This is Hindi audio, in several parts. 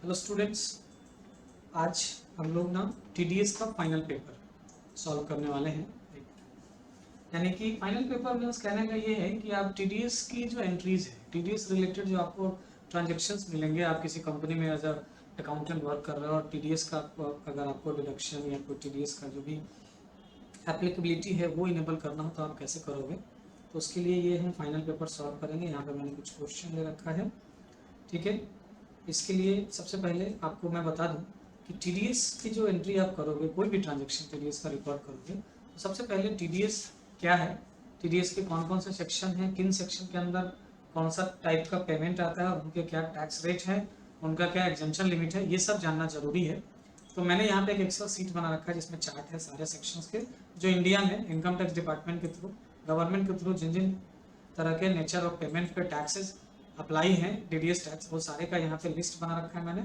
हेलो स्टूडेंट्स, आज हम लोग ना टीडीएस का फाइनल पेपर सॉल्व करने वाले हैं। यानी कि फाइनल पेपर में उस कहने का ये है कि आप टीडीएस की जो एंट्रीज है, टीडीएस रिलेटेड जो आपको ट्रांजेक्शन्स मिलेंगे, आप किसी कंपनी में एज अ अकाउंटेंट वर्क कर रहे हो और टीडीएस का अगर आपको डिडक्शन या कोई टीडीएस का जो भी एप्लीकेबिलिटी है वो इनेबल करना हो तो आप कैसे करोगे। तो उसके लिए ये हम फाइनल पेपर सॉल्व करेंगे। यहाँ पर मैंने कुछ क्वेश्चन ले रखा है, ठीक है। इसके लिए सबसे पहले आपको मैं बता दूं कि टीडीएस की जो एंट्री आप करोगे, कोई भी ट्रांजैक्शन टीडीएस का रिकॉर्ड करोगे, तो सबसे पहले टीडीएस क्या है, टीडीएस के कौन कौन से सेक्शन हैं, किन सेक्शन के अंदर कौन सा टाइप का पेमेंट आता है और उनके क्या टैक्स रेट है, उनका क्या एग्जेम्पशन लिमिट है, ये सब जानना जरूरी है। तो मैंने यहाँ पे एक एक्सेल सीट बना रखा है जिसमें चार्ट है सारे सेक्शंस के, जो इंडिया में इनकम टैक्स डिपार्टमेंट के थ्रू, गवर्नमेंट के थ्रू जिन जिन तरह के नेचर ऑफ पेमेंट पे टैक्सेस अप्लाई है, टीडीएस टैक्स, वो सारे का यहाँ पे लिस्ट बना रखा है मैंने।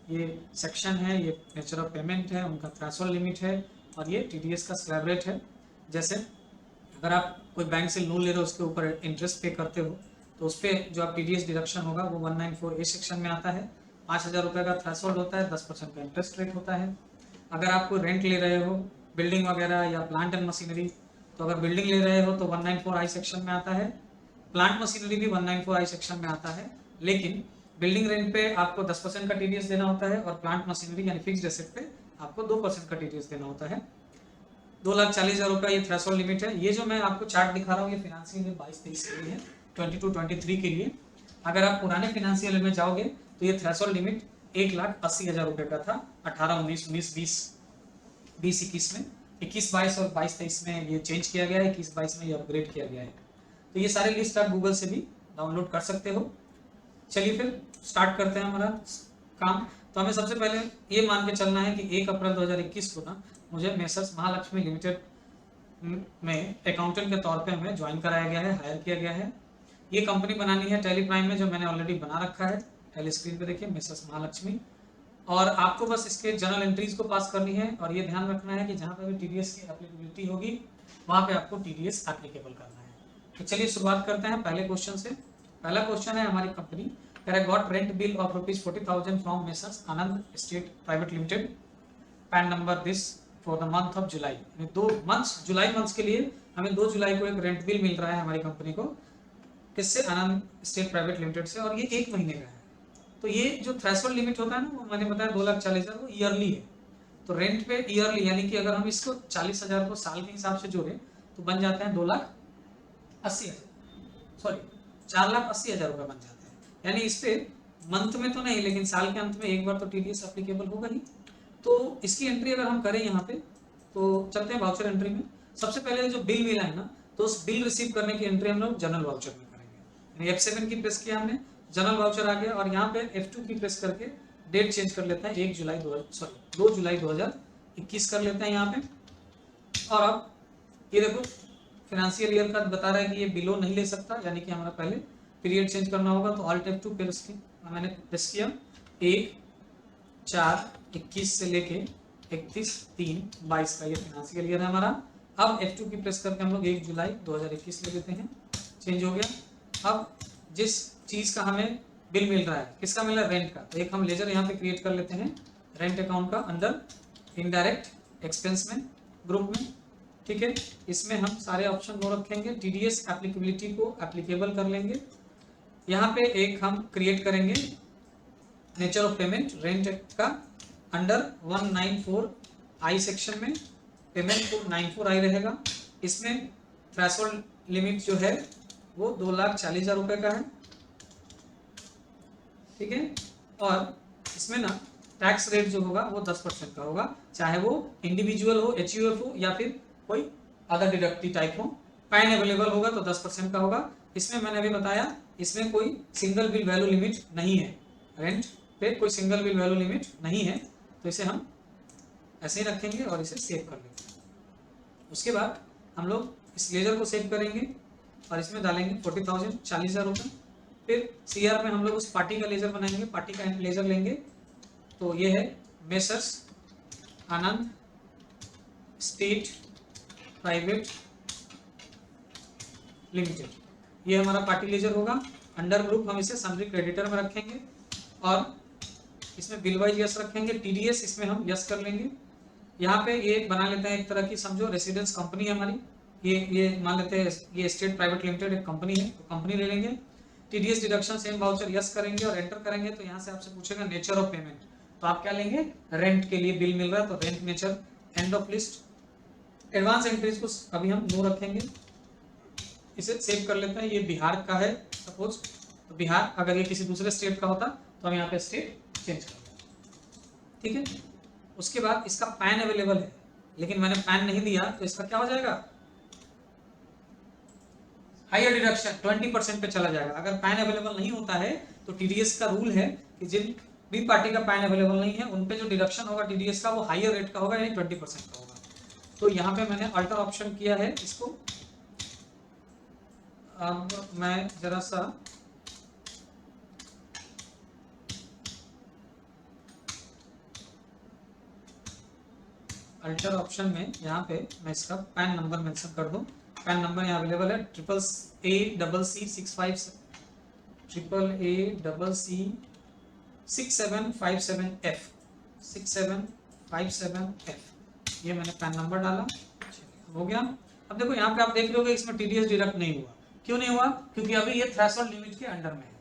ये सेक्शन है, ये नेचर ऑफ पेमेंट है, उनका थ्रेशोल्ड लिमिट है और ये टीडीएस का स्लैब रेट है। जैसे अगर आप कोई बैंक से लोन ले रहे हो, उसके ऊपर इंटरेस्ट पे करते हो, तो उस पर जो आप टीडीएस डिडक्शन होगा वो 194A सेक्शन में आता है। 5,000 रुपये का थ्रेशोल्ड होता है, 10% का इंटरेस्ट रेट होता है। अगर आप कोई रेंट ले रहे हो, बिल्डिंग वगैरह या प्लांट एंड मशीनरी, तो अगर बिल्डिंग ले रहे हो तो 194I सेक्शन में आता है। प्लांट मशीनरी भी 194I सेक्शन में आता है, लेकिन बिल्डिंग रेंट पे आपको 10% का टीडीएस देना होता है और प्लांट मशीनरी यानी फिक्स्ड एसेट पे आपको 2% का टीडीएस देना होता है। 2,40,000 रुपया ये थ्रेशोल्ड लिमिट है। ये जो मैं आपको चार्ट दिखा रहा हूँ, ये फिनेंशियल ईयर 22-23 के लिए है, 22-23 के लिए। अगर आप पुराने फिनेंशियल ईयर में जाओगे तो ये थ्रेशोल्ड लिमिट 1,80,000 रुपये का था 18-19, 19-20, 20-21 में। 21-22 और 22-23 में ये चेंज किया गया है, 21-22 में ये अपग्रेड किया गया है। तो ये सारे लिस्ट आप गूगल से भी डाउनलोड कर सकते हो। चलिए फिर स्टार्ट करते हैं हमारा काम। तो हमें सबसे पहले ये मान के चलना है कि 1 अप्रैल 2021 को ना मुझे मेसर्स महालक्ष्मी लिमिटेड में अकाउंटेंट के तौर पे हमें ज्वाइन कराया गया है, हायर किया गया है। ये कंपनी बनानी है टैली प्राइम में, जो मैंने ऑलरेडी बना रखा है। टैली स्क्रीन पे देखिए, मेसर्स महालक्ष्मी। और आपको बस इसके जनरल एंट्रीज को पास करनी है और ये ध्यान रखना है कि जहाँ पर भी टीडीएस की एप्लीकेबिलिटी होगी वहाँ पे आपको टीडीएस एप्लीकेबल करना है। तो चलिए शुरुआत करते हैं पहले क्वेश्चन से। पहला क्वेश्चन है हमारी company got rent bill of ₹40,000 from messrs Anand state private limited, PAN number this for the month of July. 2 months, July months के लिए हमें 2 जुलाई को एक रेंट बिल मिल रहा है हमारी कंपनी को, किससे? आनंद स्टेट प्राइवेट लिमिटेड से, और ये 1 महीने का है। तो ये जो थ्रेशोल्ड लिमिट होता है ना, वो मैंने बताया 2,40,000, वो ईयरली है। तो रेंट पे ईयरली, यानी कि अगर हम इसको 40,000 को साल के हिसाब से जोड़ें तो बन जाते हैं 2,80,000, सॉरी 4,80,000 रुपये बन जाते हैं। यानी इस पे मंथ में तो नहीं, लेकिन साल के अंत में एक बार तो टीडीएस एप्लीकेबल होगा ही। तो इसकी एंट्री अगर हम करें यहाँ पे, तो चलते हैं वाउचर एंट्री में। सबसे पहले जो बिल मिला है ना, तो उस बिल रिसीव करने की एंट्री हम लोग जनरल वाउचर में करेंगे। F7 की प्रेस किया हमने, जनरल वाउचर आ गया, और यहाँ पे F2 की प्रेस करके डेट चेंज कर लेते हैं, 2 जुलाई 2021 कर लेते हैं यहाँ पे। और अब ये देखो फाइनेंशियल ईयर का बता रहा है कि ये बिलो नहीं ले सकता, यानी कि हमारा पहले पीरियड चेंज करना होगा। तो Alt F2 मैंने प्रेस किया, 1/4/21 से लेके 31/3/22 का ये फाइनेंशियल ईयर है हमारा। अब F2 की प्रेस करके हम लोग 1 जुलाई 2021 ले लेते हैं, चेंज हो गया। अब जिस चीज़ का हमें बिल मिल रहा है, किसका मिल रहा है? रेंट का। तो एक हम लेजर यहाँ पे क्रिएट कर लेते हैं रेंट अकाउंट का, अंदर इनडायरेक्ट एक्सपेंस में, ग्रुप में, ठीक है। इसमें हम सारे ऑप्शन नो रखेंगे, टीडीएस एप्लीकेबिलिटी को एप्लीकेबल कर लेंगे। यहाँ पे एक हम क्रिएट करेंगे नेचर ऑफ पेमेंट रेंट का, अंडर 194I सेक्शन में पेमेंट को 94I रहेगा। इसमें थ्रेशोल्ड लिमिट जो है वो 2,40,000 रुपये का है, ठीक है। और इसमें ना टैक्स रेट जो होगा वो 10% का होगा, चाहे वो इंडिविजुअल हो, HUF हो, या फिर कोई अदर डिडक्टिव टाइप हो। पैन अवेलेबल होगा तो 10% का होगा। इसमें मैंने अभी बताया, इसमें कोई सिंगल बिल वैल्यू लिमिट नहीं है, रेंट पे कोई सिंगल बिल वैल्यू लिमिट नहीं है। तो इसे हम ऐसे ही रखेंगे और इसे सेव कर लेंगे। उसके बाद हम लोग इस लेजर को सेव करेंगे और इसमें डालेंगे 40,000, 40,000 रुपये। फिर CR में हम लोग उस पार्टी का लेजर बनाएंगे, पार्टी का लेजर लेंगे। तो ये है मेसर्स आनंद स्टेट प्राइवेट लिमिटेड, ये हमारा पार्टी लेजर होगा। अंडर ग्रुप हम इसे सन्ड्री क्रेडिटर में रखेंगे और इसमें बिल वाइज यस रखेंगे, टीडीएस इसमें हम यस कर लेंगे। यहाँ पे ये बना लेते हैं एक तरह की, समझो रेसिडेंस कंपनी है हमारी, ये मान लेते हैं ये स्टेट प्राइवेट लिमिटेड एक कंपनी है, तो कंपनी ले लेंगे। TDS deduction same voucher yes करेंगे और एंटर करेंगे। तो यहाँ से आपसे पूछेगा नेचर ऑफ पेमेंट, तो आप क्या लेंगे, रेंट के लिए बिल मिल रहा है तो rent nature, end of list. Advance entries को अभी हम नो रखेंगे, इसे सेव कर लेते हैं। ये बिहार का है सपोज, तो बिहार, अगर ये किसी दूसरे स्टेट का होता तो हम यहाँ पे स्टेट चेंज कर देते, ठीक है। उसके बाद इसका पैन अवेलेबल है, लेकिन मैंने पैन नहीं दिया तो इसका क्या हो जाएगा, हायर डिडक्शन 20% पे चला जाएगा। अगर पैन अवेलेबल नहीं होता है तो टीडीएस का रूल है कि जिन भी पार्टी का पैन अवेलेबल नहीं है उन पे जो डिडक्शन होगा टीडीएस का वो हायर रेट का होगा, यानी 20% का होगा। तो यहाँ पे मैंने अल्टर ऑप्शन किया है इसको। अब मैं जरा सा अल्टर ऑप्शन में यहाँ पे मैं इसका पैन नंबर मेंशन कर दूं। पैन नंबर यहाँ अवेलेबल है AACC6757F 6757F, ये मैंने पैन नंबर डाला, हो गया। अब देखो यहाँ पे आप देख रहे हो इसमें टीडीएस डिडक्ट नहीं हुआ। क्यों नहीं हुआ, क्योंकि अभी ये थ्रेशोल्ड लिमिट के अंडर में है।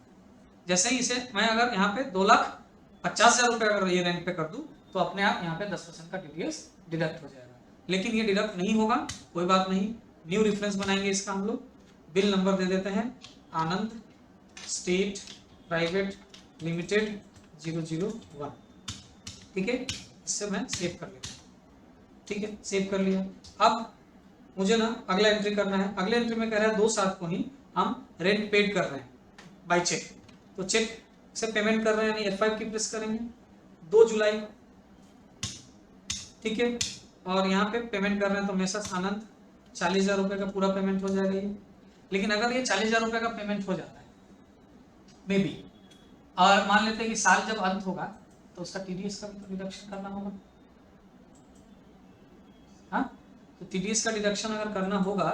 जैसे ही इसे मैं अगर यहाँ पे 2,50,000 रुपए अगर ये रेंट पे कर दूं तो अपने आप यहाँ पे 10% का टीडीएस डिडक्ट हो जाएगा। लेकिन ये डिडक्ट नहीं होगा, कोई बात नहीं, न्यू रेफरेंस बनाएंगे इसका हम लोग। बिल नंबर दे देते हैं आनंद स्टेट प्राइवेट लिमिटेड 001, ठीक है। इससे मैं सेव कर लेता हूँ, ठीक है, सेव कर लिया। अब मुझे ना अगला एंट्री करना है। अगले एंट्री में कह रहा है 2/7 को ही हम रेंट पेड कर रहे हैं बाय चेक, तो चेक से पेमेंट कर रहे हैं, यानी F5 की प्रेस करेंगे 2 जुलाई, ठीक है। और यहाँ पे पेमेंट कर रहे हैं तो मेसर्स आनंद 40,000 रुपए का पूरा पेमेंट हो जाएगा ये। लेकिन अगर ये 40,000 रुपए का पेमेंट हो जाता है मे बी, और मान लेते हैं कि साल जब अंत होगा तो उसका टीडीएस का भी डिडक्शन करना होगा, हाँ। तो टीडीएस का डिडक्शन अगर करना होगा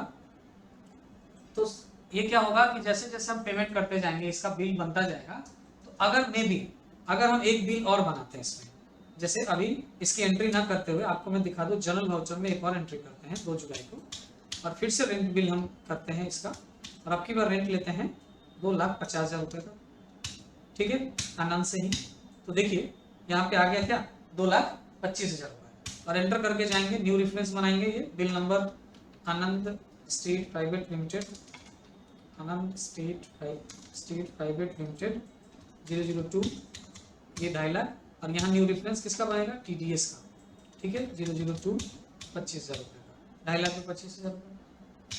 तो ये क्या होगा कि जैसे जैसे हम पेमेंट करते जाएंगे इसका बिल बनता जाएगा। तो अगर मे बी अगर हम एक बिल और बनाते हैं इसमें, जैसे अभी इसकी एंट्री ना करते हुए आपको मैं दिखा दूं, जनरल वाउचर में एक और एंट्री करते हैं 2 जुलाई को, और फिर से रेंट बिल हम करते हैं इसका, और अब की बार रेंट लेते हैं 2,50,000 रुपए का, ठीक है, आनंद से ही। तो देखिए यहाँ पे आ गया क्या, 2,25,000 रुपए, और एंटर करके जाएंगे, न्यू रेफरेंस बनाएंगे। ये बिल नंबर आनंद स्टेट प्राइवेट लिमिटेड, आनंद स्टेट प्राइवेट लिमिटेड 002, ये 2.5 लाख, और यहाँ न्यू रेफरेंस किसका बनेगा, टीडीएस का, ठीक है, 002 25,000 रुपये का, 2.5 लाख में 25,000 रुपये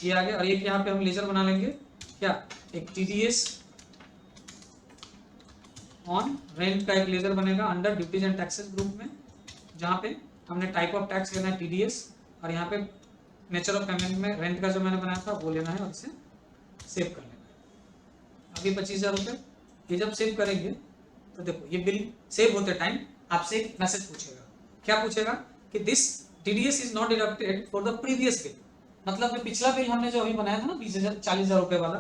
ये आ गया। और एक यहाँ पे हम लेजर बना लेंगे क्या, एक टीडीएस ऑन रेंट का एक लेजर बनेगा under duties and taxes group में, जहाँ पे हमने टाइप ऑफ टैक्स लेना है टीडीएस, और यहाँ पे नेचर ऑफ पेमेंट में रेंट का जो मैंने बनाया था वो लेना है और इसे सेव कर लेना है। अभी 25,000 रुपये ये जब सेव करेंगे तो देखो ये बिल सेव होते टाइम आपसे एक मैसेज पूछेगा। क्या पूछेगा कि this TDS is not deducted for the previous bill, मतलब जो पिछला बिल हमने जो अभी बनाया था ना 40,000 रुपए वाला,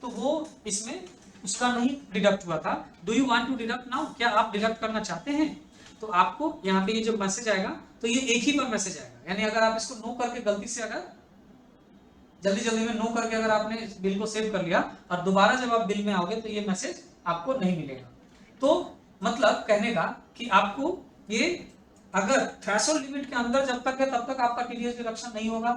तो वो इसमें उसका नहीं डिडक्ट हुआ था। Do you want to deduct now, क्या आप डिडक्ट करना चाहते हैं? तो आपको यहाँ पे ये जो मैसेज आएगा तो ये एक ही बार मैसेज आएगा, यानी अगर आप इसको नो करके गलती से अगर जल्दी में नो करके अगर आपने इस बिल को सेव कर लिया और दोबारा जब आप बिल में आओगे तो ये मैसेज आपको नहीं मिलेगा। तो मतलब कहने का कि आपको ये अगर थ्रेशोल्ड लिमिट के अंदर जब तक है तब तक आपका टीडीएस डिडक्शन नहीं होगा।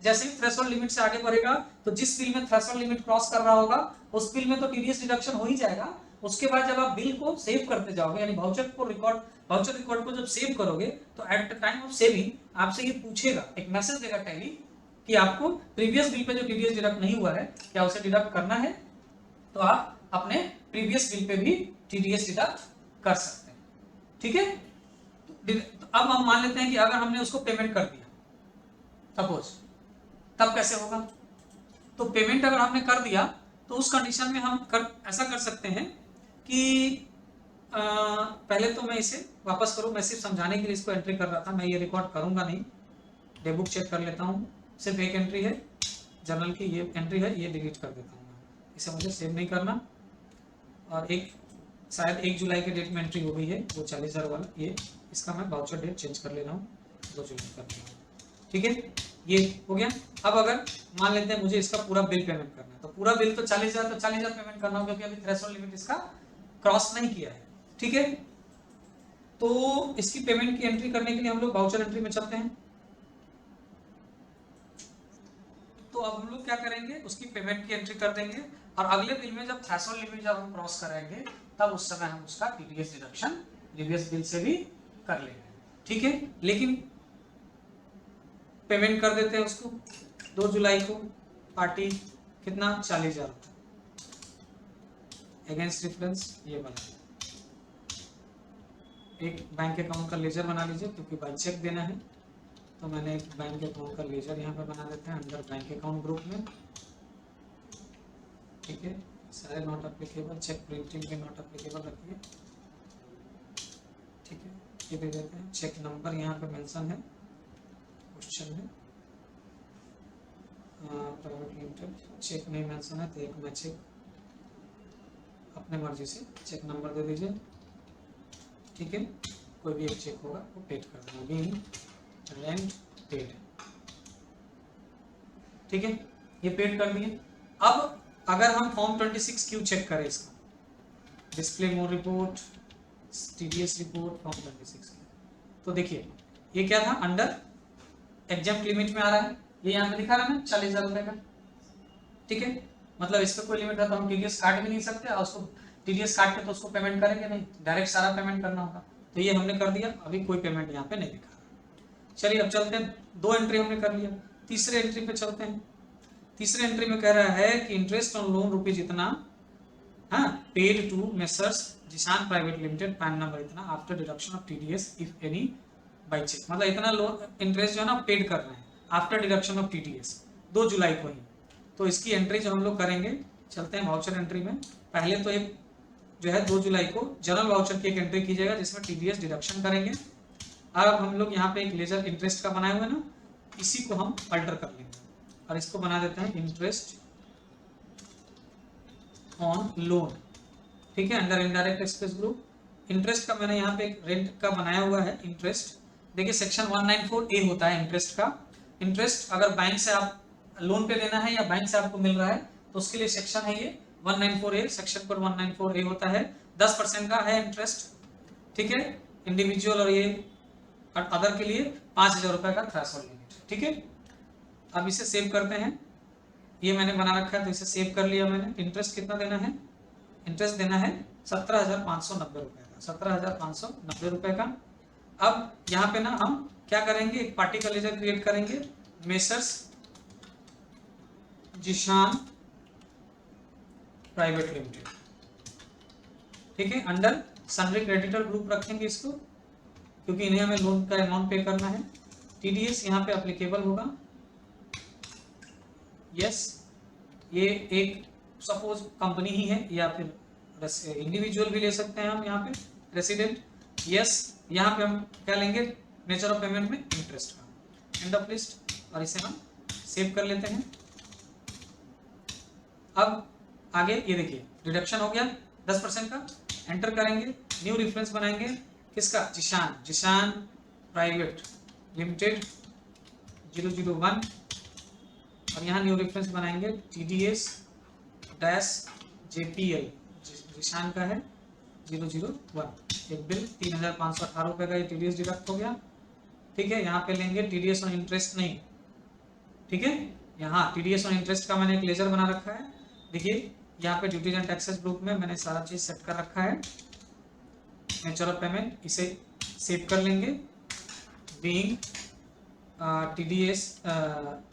जैसे ही थ्रेशोल्ड लिमिट से आगे बढ़ेगा तो जिस बिल में थ्रेशोल्ड लिमिट क्रॉस कर रहा होगा उस बिल में तो टीडीएस डिडक्शन हो ही जाएगा। उसके बाद जब आप बिल को सेव करते जाओगे, यानी वाउचर रिकॉर्ड को जब सेव करोगे तो at the time of saving आपसे ये पूछेगा, एक मैसेज देगा टैली कि आपको प्रीवियस बिल पे जो टीडीएस डिडक्ट नहीं हुआ है क्या उसे डिडक्ट करना है, तो आप अपने प्रीवियस बिल पे भी टीडीएस डिडक्ट कर सकते हैं, ठीक है। तो अब हम मान लेते हैं कि अगर हमने उसको पेमेंट कर दिया सपोज, तब कैसे होगा? तो पेमेंट अगर हमने कर दिया तो उस कंडीशन में हम ऐसा कर सकते हैं कि पहले तो मैं इसे वापस करूं, मैं सिर्फ समझाने के लिए इसको एंट्री कर रहा था, मैं ये रिकॉर्ड करूंगा नहीं, डेबुक चेक कर लेता हूं। सिर्फ एक एंट्री है जर्नल की, ये एंट्री है, ये डिलीट कर देता हूं, इसे मुझे सेव नहीं करना। और एक शायद 1 जुलाई के डेट में एंट्री हो गई है वो 40,000 वाला, ये इसका मैं वाउचर डेट चेंज कर ले रहा हूँ, 2 जुलाई कर रहा हूँ। ठीक है, ये हो गया। अब अगर मान लेते हैं मुझे इसका पूरा बिल पेमेंट करना है, तो पूरा बिल तो 40,000, तो 40,000 पेमेंट करना होगा, क्योंकि अभी थ्रेशोल्ड लिमिट इसका क्रॉस नहीं किया है। ठीक है, तो इसकी पेमेंट की एंट्री करने के लिए हम लोग वाउचर एंट्री में चलते हैं। तो अब हम लोग क्या करेंगे, उसकी पेमेंट की एंट्री कर देंगे, और अगले बिल में जब थ्रेशोल्ड लिमिट जब हम क्रॉस करेंगे, तब उस समय हम उसका टीडीएस डिडक्शन प्रीवियस बिल से भी कर लेंगे। ठीक है, लेकिन पेमेंट कर देते हैं उसको 2 जुलाई को, पार्टी कितना, 40,000 अगेंस्ट डिफरेंस ये बना, एक बैंक अकाउंट का लेजर बना लीजिए, क्योंकि बाय चेक देना है, तो मैंने एक बैंक अकाउंट का लेजर यहाँ पे बना देते हैं अंडर बैंक अकाउंट ग्रुप में। ठीक है, सारे नॉट अप्लीकेबल, चेक प्रिंटिंग के नॉट अप्लीकेबल रखिए। ठीक है, ये दे देते हैं, चेक नंबर यहाँ पे मेंशन है क्वेश्चन में, प्राइवेट लिमिटेड चेक नहीं मेंशन है, तो एक मैं चेक अपने मर्जी से चेक नंबर दे दीजिए। ठीक है, कोई भी एक चेक होगा वो पेड कर देना, बीइंग रेंट पेड। ठीक है, ये पेड कर दिए। अब अगर हम फॉर्म 26 क्यू चेक करें, इसका डिस्प्ले मोर रिपोर्ट, टीडीएस रिपोर्ट, फॉर्म 26, तो देखिए ये क्या था, अंडर एग्जाम्प्ट लिमिट में आ रहा है, ये यहाँ पे दिखा रहा है ना 40,000 रुपए का। ठीक है, मतलब इस पर कोई लिमिट है तो हम टीडीएस काट भी नहीं सकते, और उसको टीडीएस काट के तो उसको पेमेंट करेंगे नहीं, डायरेक्ट सारा पेमेंट करना होगा, तो ये हमने कर दिया, अभी कोई पेमेंट यहाँ पे नहीं दिखा रहा। चलिए अब चलते हैं, 2 एंट्री हमने कर लिया, तीसरे एंट्री पे चलते हैं। तीसरे एंट्री में कह रहा है कि इंटरेस्ट ऑन लोन रुपीज इतना, हाँ, paid to messrs Zeeshan private limited, PAN number इतना, after deduction of TDS if any by cheque, मतलब इतना लोन इंटरेस्ट जो है ना पेड कर रहे हैं आफ्टर डिडक्शन ऑफ टीडीएस 2 जुलाई को ही। तो इसकी एंट्री जो हम लोग करेंगे, चलते हैं वाउचर एंट्री में। पहले तो एक जो है 2 जुलाई को जनरल वाउचर की एक एंट्री कीजिएगा जिसमें टीडीएस डिडक्शन करेंगे। अब हम लोग यहाँ पे एक लेजर इंटरेस्ट का बनाए हुए ना, इसी को हम अल्टर कर लेंगे और इसको बना देते हैं इंटरेस्ट ऑन लोन। ठीक है, under indirect expense group. Interest का मैंने यहाँ पे एक रेंट का बनाया हुआ है इंटरेस्ट। देखिए सेक्शन 194A होता है इंटरेस्ट का। इंटरेस्ट अगर बैंक से आप लोन पे देना है या बैंक से आपको मिल रहा है तो उसके लिए सेक्शन है ये 194A, सेक्शन पर 194A होता है। 10% का है इंटरेस्ट। ठीक है, इंडिविजुअल और ये अदर के लिए 5,000 रुपए का थ्रेशोल्ड लिमिट। ठीक है, अब इसे सेव करते हैं। ये मैंने बना रखा है तो इसे सेव कर लिया मैंने। इंटरेस्ट कितना देना है, इंटरेस्ट देना है 17,590 रुपए का, 17,590 रुपए का। अब यहाँ पे ना हम क्या करेंगे, एक पार्टी का लेजर क्रिएट करेंगे, मेसर्स जिशान प्राइवेट लिमिटेड। ठीक है, अंडर सन्ड्री क्रेडिटर ग्रुप रखेंगे इसको, क्योंकि इन्हें हमें लोन का अमाउंट पे करना है। टीडीएस यहाँ पे एप्लीकेबल होगा। यस, ये एक सपोज कंपनी ही है या फिर इंडिविजुअल भी ले सकते हैं हम यहाँ पे, रेसिडेंट। यस, यहाँ पे हम क्या लेंगे, नेचर ऑफ पेमेंट में इंटरेस्ट का, एंड ऑफ लिस्ट, और इसे हम सेव कर लेते हैं। अब आगे ये देखिए डिडक्शन हो गया 10% का, एंटर करेंगे, न्यू रेफरेंस बनाएंगे किसका, जिशान प्राइवेट लिमिटेड 001, और यहाँ न्यू रेफरेंस बनाएंगे TDS डैश JPL, जिशान का है 001। एक बिल 3,518 रुपए का ये TDS डिडक्ट हो गया। ठीक है, यहाँ पे लेंगे TDS ऑन इंटरेस्ट नहीं। ठीक है, यहाँ TDS ऑन इंटरेस्ट का मैंने एक लेजर बना रखा है। देखिए यहाँ पे ड्यूटीज एंड टैक्सेस ग्रुप में मैंने सारा चीज सेट कर रखा है। नेचर ऑफ पेमेंट इसे सेव कर लेंगे, being TDS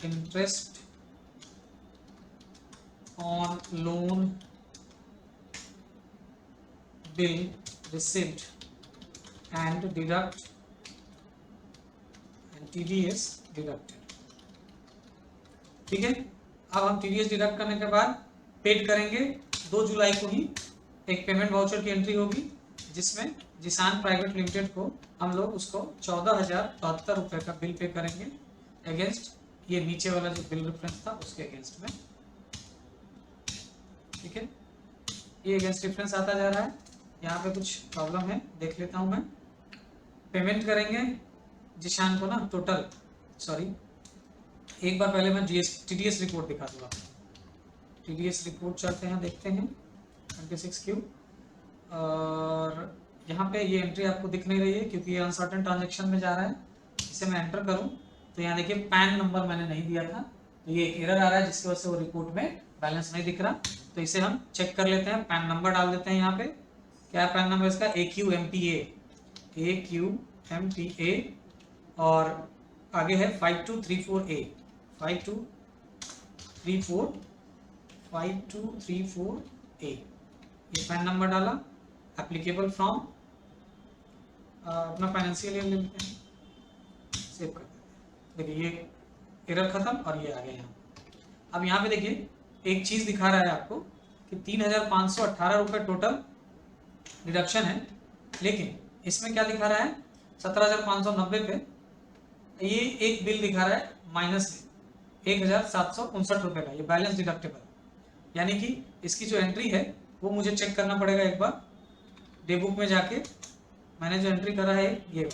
interest on loan bill receipt and deduct and TDS deducted। ठीक है, अब हम TDS डिडक्ट करने के बाद पेड करेंगे 2 जुलाई को ही। एक पेमेंट वाउचर की एंट्री होगी जिसमें जिशान प्राइवेट लिमिटेड को हम लोग उसको 14,072 रुपए का बिल पे करेंगे अगेंस्ट ये नीचे वाला जो बिल रेफरेंस था उसके अगेंस्ट में। ठीक है, ये अगेंस्ट डिफरेंस आता जा रहा है, यहाँ पे कुछ प्रॉब्लम है, देख लेता हूँ मैं। पेमेंट करेंगे जिशान को ना टोटल, सॉरी एक बार पहले मैं TDS रिपोर्ट दिखा दूँगा। TDS रिपोर्ट चलते हैं, देखते हैं 26Q, और यहाँ पे ये एंट्री आपको दिख नहीं रही है क्योंकि ये अनसर्टेन ट्रांजेक्शन में जा रहा है। इसे मैं एंटर करूँ तो यहाँ देखिए पैन नंबर मैंने नहीं दिया था, तो ये एरर आ रहा है जिसकी वजह से वो रिपोर्ट में बैलेंस नहीं दिख रहा। तो इसे हम चेक कर लेते हैं, पैन नंबर डाल देते हैं यहाँ पे। क्या पैन नंबर इसका? AQMPA, और आगे है 5234A, 5234A। ये पैन नंबर डाला, एप्लीकेबल फ्रॉम अपना फाइनेंशियल ईयर ले लेते हैं, सेव कर देते हैं। देखिए ये एरर खत्म और ये आ गया यहाँ। अब यहाँ पे देखिए एक चीज दिखा रहा है आपको कि 3518 रुपये टोटल डिडक्शन है, लेकिन इसमें क्या दिखा रहा है 17,590 पे ये एक बिल दिखा रहा है माइनस 1,759 रुपये का, ये बैलेंस डिडक्टेबल। यानी कि इसकी जो एंट्री है वो मुझे चेक करना पड़ेगा एक बार डे बुक में जाके। मैंने जो एंट्री करा है ये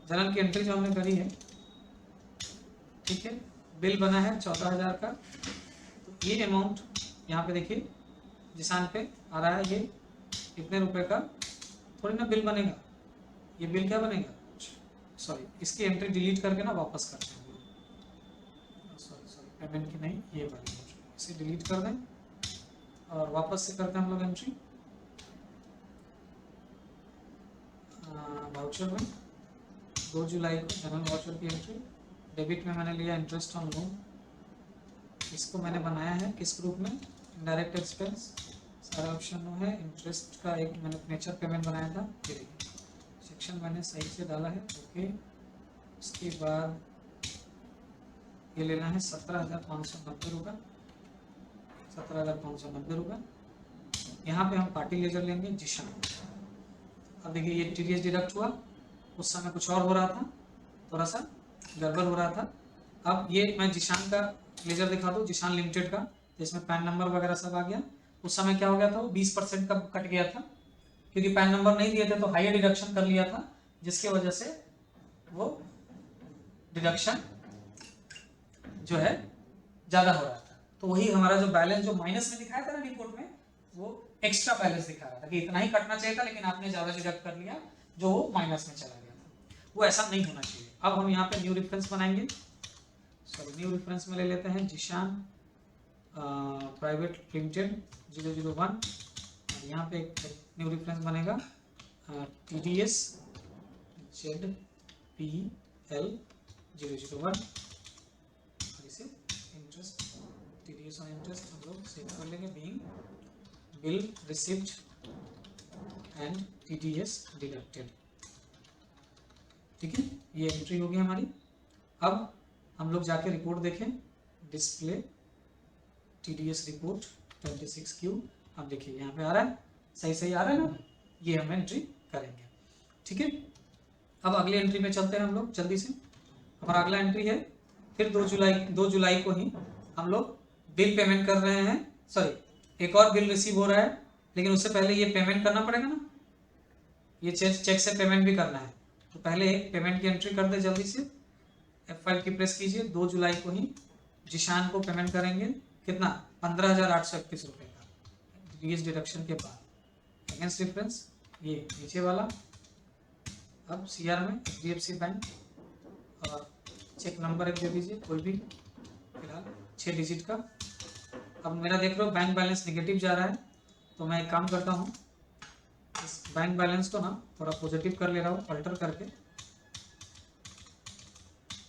जनरल की एंट्री जो हमने करी है, ठीक है, बिल बना है 14,000 का। तो ये अमाउंट यहाँ पे देखिए जिसान पे आ रहा है, ये कितने रुपए का थोड़ी ना बिल बनेगा, ये बिल क्या बनेगा, सॉरी इसकी एंट्री डिलीट करके ना वापस करते हैं, सॉरी पेमेंट की नहीं, ये वाली इसे डिलीट कर दें और वापस से करते हैं हम लोग एंट्री वाउचर में। 2 जुलाई को जनरल वाउचर की एंट्री, डेबिट में मैंने लिया इंटरेस्ट ऑन लोन, इसको मैंने बनाया है किस ग्रुप में, डायरेक्ट एक्सपेंस, सारा ऑप्शन वो है। इंटरेस्ट का एक मैंने नेचर पेमेंट बनाया था, ये देखिए सेक्शन मैंने सही से डाला है, ओके। उसके बाद ये लेना है 17,590 रुपये, 17,590 रुपये। यहाँ पे हम पार्टी लेजर लेंगे जिशान। अब देखिए ये TDS डिडक्ट हुआ, उस समय कुछ और हो रहा था, थोड़ा सा गड़बड़ हो रहा था। अब ये मैं जिशान का लेजर दिखा दूँ, जिशान लिमिटेड का, जिसमें पैन नंबर वगैरह सब आ गया। उस समय क्या हो गया था, वो 20% का कट गया था क्योंकि पैन नंबर नहीं दिए थे तो हायर डिडक्शन कर लिया था, जिसकी वजह से वो डिडक्शन जो है ज़्यादा हो रहा था। तो वही हमारा जो बैलेंस जो माइनस में दिखाया था ना रिपोर्ट में, वो एक्स्ट्रा बैलेंस दिखा रहा था कि इतना ही कटना चाहिए था लेकिन आपने ज़्यादा डिडक्ट कर लिया जो वो माइनस में चला गया था। वो ऐसा नहीं होना चाहिए। अब हम यहाँ पे न्यू रेफरेंस बनाएंगे, सॉरी न्यू रेफरेंस में ले लेते हैं जिशान प्राइवेट लिमिटेड 001, और यहाँ पे एक न्यू रेफरेंस बनेगा TDS ZPL 001, और इसे इंटरेस्ट TDS ऑन इंटरेस्ट हम लोग सेव कर लेंगे, being bill receipt and TDS deducted. ठीक है, ये एंट्री होगी हमारी। अब हम लोग जाके रिपोर्ट देखें, डिस्प्ले TDS रिपोर्ट 26Q। अब देखिए यहाँ पे आ रहा है, सही आ रहा है ना, ये हम एंट्री करेंगे। ठीक है, अब अगली एंट्री में चलते हैं हम लोग जल्दी से। हमारा अगला एंट्री है फिर 2 जुलाई को ही हम लोग बिल पेमेंट कर रहे हैं, सॉरी एक और बिल रिसीव हो रहा है, लेकिन उससे पहले ये पेमेंट करना पड़ेगा ना, ये चेक से पेमेंट भी करना है। तो पहले एक पेमेंट की एंट्री कर दे जल्दी से, F5 की प्रेस कीजिए। 2 जुलाई को ही जिशान को पेमेंट करेंगे, कितना 15,831 रुपये का TDS डिडक्शन के बाद। अगेंस्ट डिफरेंस ये नीचे वाला। अब CR में HDFC बैंक, और चेक नंबर एक दे दीजिए कोई भी, फिलहाल 6 डिजिट का। अब मेरा देख रहे हो बैंक बैलेंस निगेटिव जा रहा है, तो मैं एक काम करता हूँ, इस बैंक बैलेंस को ना थोड़ा पॉजिटिव कर ले रहा हूँ, अल्टर करके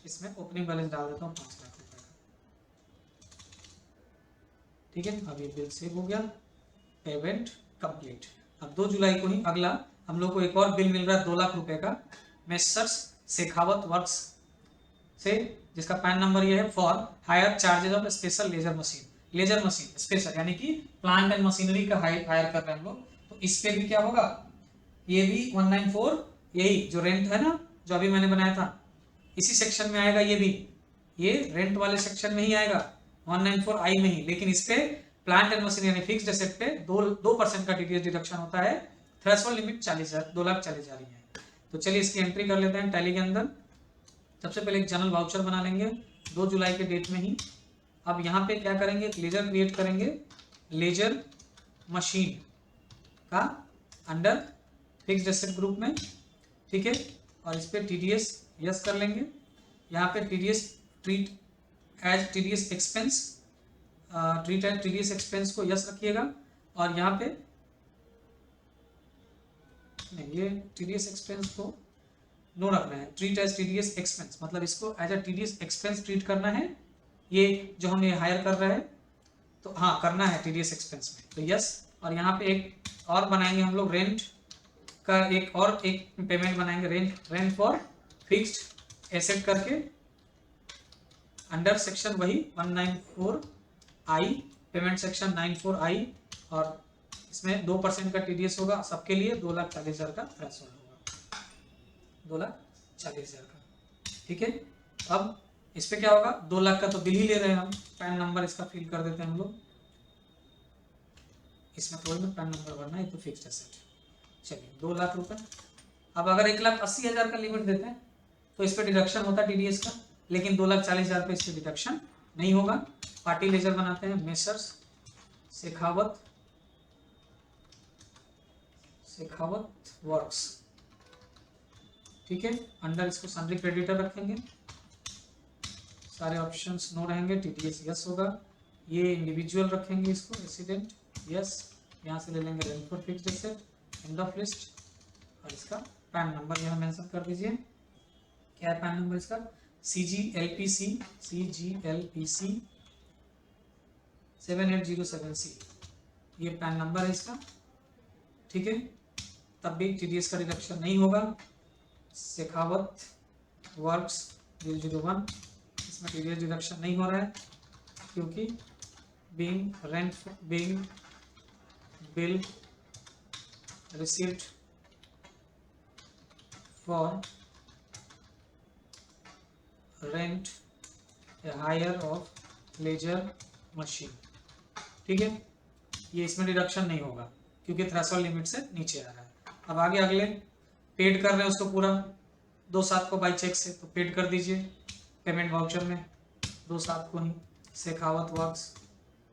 इसमें ओपनिंग बैलेंस डाल देता हूँ 5 लाख रुपए का। ठीक है, अब ये बिल सेव हो गया, पेमेंट कंप्लीट। अब 2 जुलाई को ही अगला हम लोग को एक और बिल मिल रहा है 2 लाख रुपए का, मेसर्स शेखावत वर्क्स से, जिसका पैन नंबर ये है for hire charges of special laser machine special, यानी कि प्लांट एंड मशीनरी का हायर कर रहे हैं हम लोग। तो इस पे भी क्या होगा, ये भी 194, यही जो रेंट है ना जो अभी मैंने बनाया था, इसी सेक्शन में आएगा। ये भी ये रेंट वाले सेक्शन में ही आएगा 194I में ही, लेकिन इस पे प्लांट एंड मशीनरी यानी फिक्स्ड एसेट पे 2% का TDS डिडक्शन होता है, थ्रेशोल्ड लिमिट 40,000, 2,40,000 ही है। तो चलिए इसकी एंट्री कर लेते हैं टैली के अंदर। सबसे पहले एक जनरल वाउचर बना लेंगे 2 जुलाई के डेट में ही। अब यहाँ पे क्या करेंगे, एक लेजर क्रिएट करेंगे, लेजर मशीन का अंडर फिक्स्ड एसेट ग्रुप में, ठीक है। और इस पर TDS यस कर लेंगे। यहाँ पे TDS treat as TDS expense, treat as TDS expense को यस रखिएगा। और यहाँ पे नहीं, ये TDS एक्सपेंस को नो रखना है, ट्रीट एज TDS एक्सपेंस, मतलब इसको as a TDS expense treat करना है। ये जो हम ये हायर कर रहे हैं तो हाँ करना है TDS एक्सपेंस में, तो यस। और यहाँ पे एक और बनाएंगे हम लोग, रेंट का एक और एक पेमेंट बनाएंगे, रेंट फॉर फिक्स्ड एसेट करके, अंडर सेक्शन वही 194I, पेमेंट सेक्शन 94I। और इसमें 2% का TDS होगा सबके लिए, 2,40,000 का थ्रेशोल्ड होगा, 2,40,000 का, ठीक है। अब इस पे क्या होगा, 2 लाख का तो बिल ही ले रहे हैं हम, पैन नंबर इसका फिल कर देते हैं हम लोग, इसमें थोड़ी ना पैन नंबर भरना है, ये तो फिक्स्ड एसेट। चलिए 2 लाख रुपए। अब अगर 1,80,000 का लिमिट देते हैं तो इस पे डिडक्शन होता है TDS का, लेकिन 2,40,000 पे इस पे डिडक्शन नहीं होगा। पार्टी लेजर बनाते हैं, मेसर्स शेखावत वर्क्स, ठीक है। अंडर इसको सन्ड्री क्रेडिटर रखेंगे, सारे ऑप्शंस नो रहेंगे, TDS यस होगा। ये इंडिविजुअल रखेंगे इसको, रेसिडेंट यस। यहाँ से ले लेंगे rent for fixed asset, end of list. और इसका पैन नंबर यहाँ मेंशन कर दीजिए, क्या है पैन नंबर इसका, CGLPC 7807C, ये पैन नंबर है इसका, ठीक है। तब भी TDS का डिडक्शन नहीं होगा। शेखावत वर्क्स 001, इसमें TDS डिडक्शन नहीं हो रहा है क्योंकि being bill received for rent a hire of laser machine, ठीक है। ये इसमें डिडक्शन नहीं होगा क्योंकि थ्रेशोल्ड लिमिट से नीचे आ रहा है। अब आगे अगले पेड कर रहे हैं उसको पूरा 2/7 को बाई चेक से, तो पेड कर दीजिए पेमेंट वाउचर में 2/7 को ही। शेखावत वर्क्स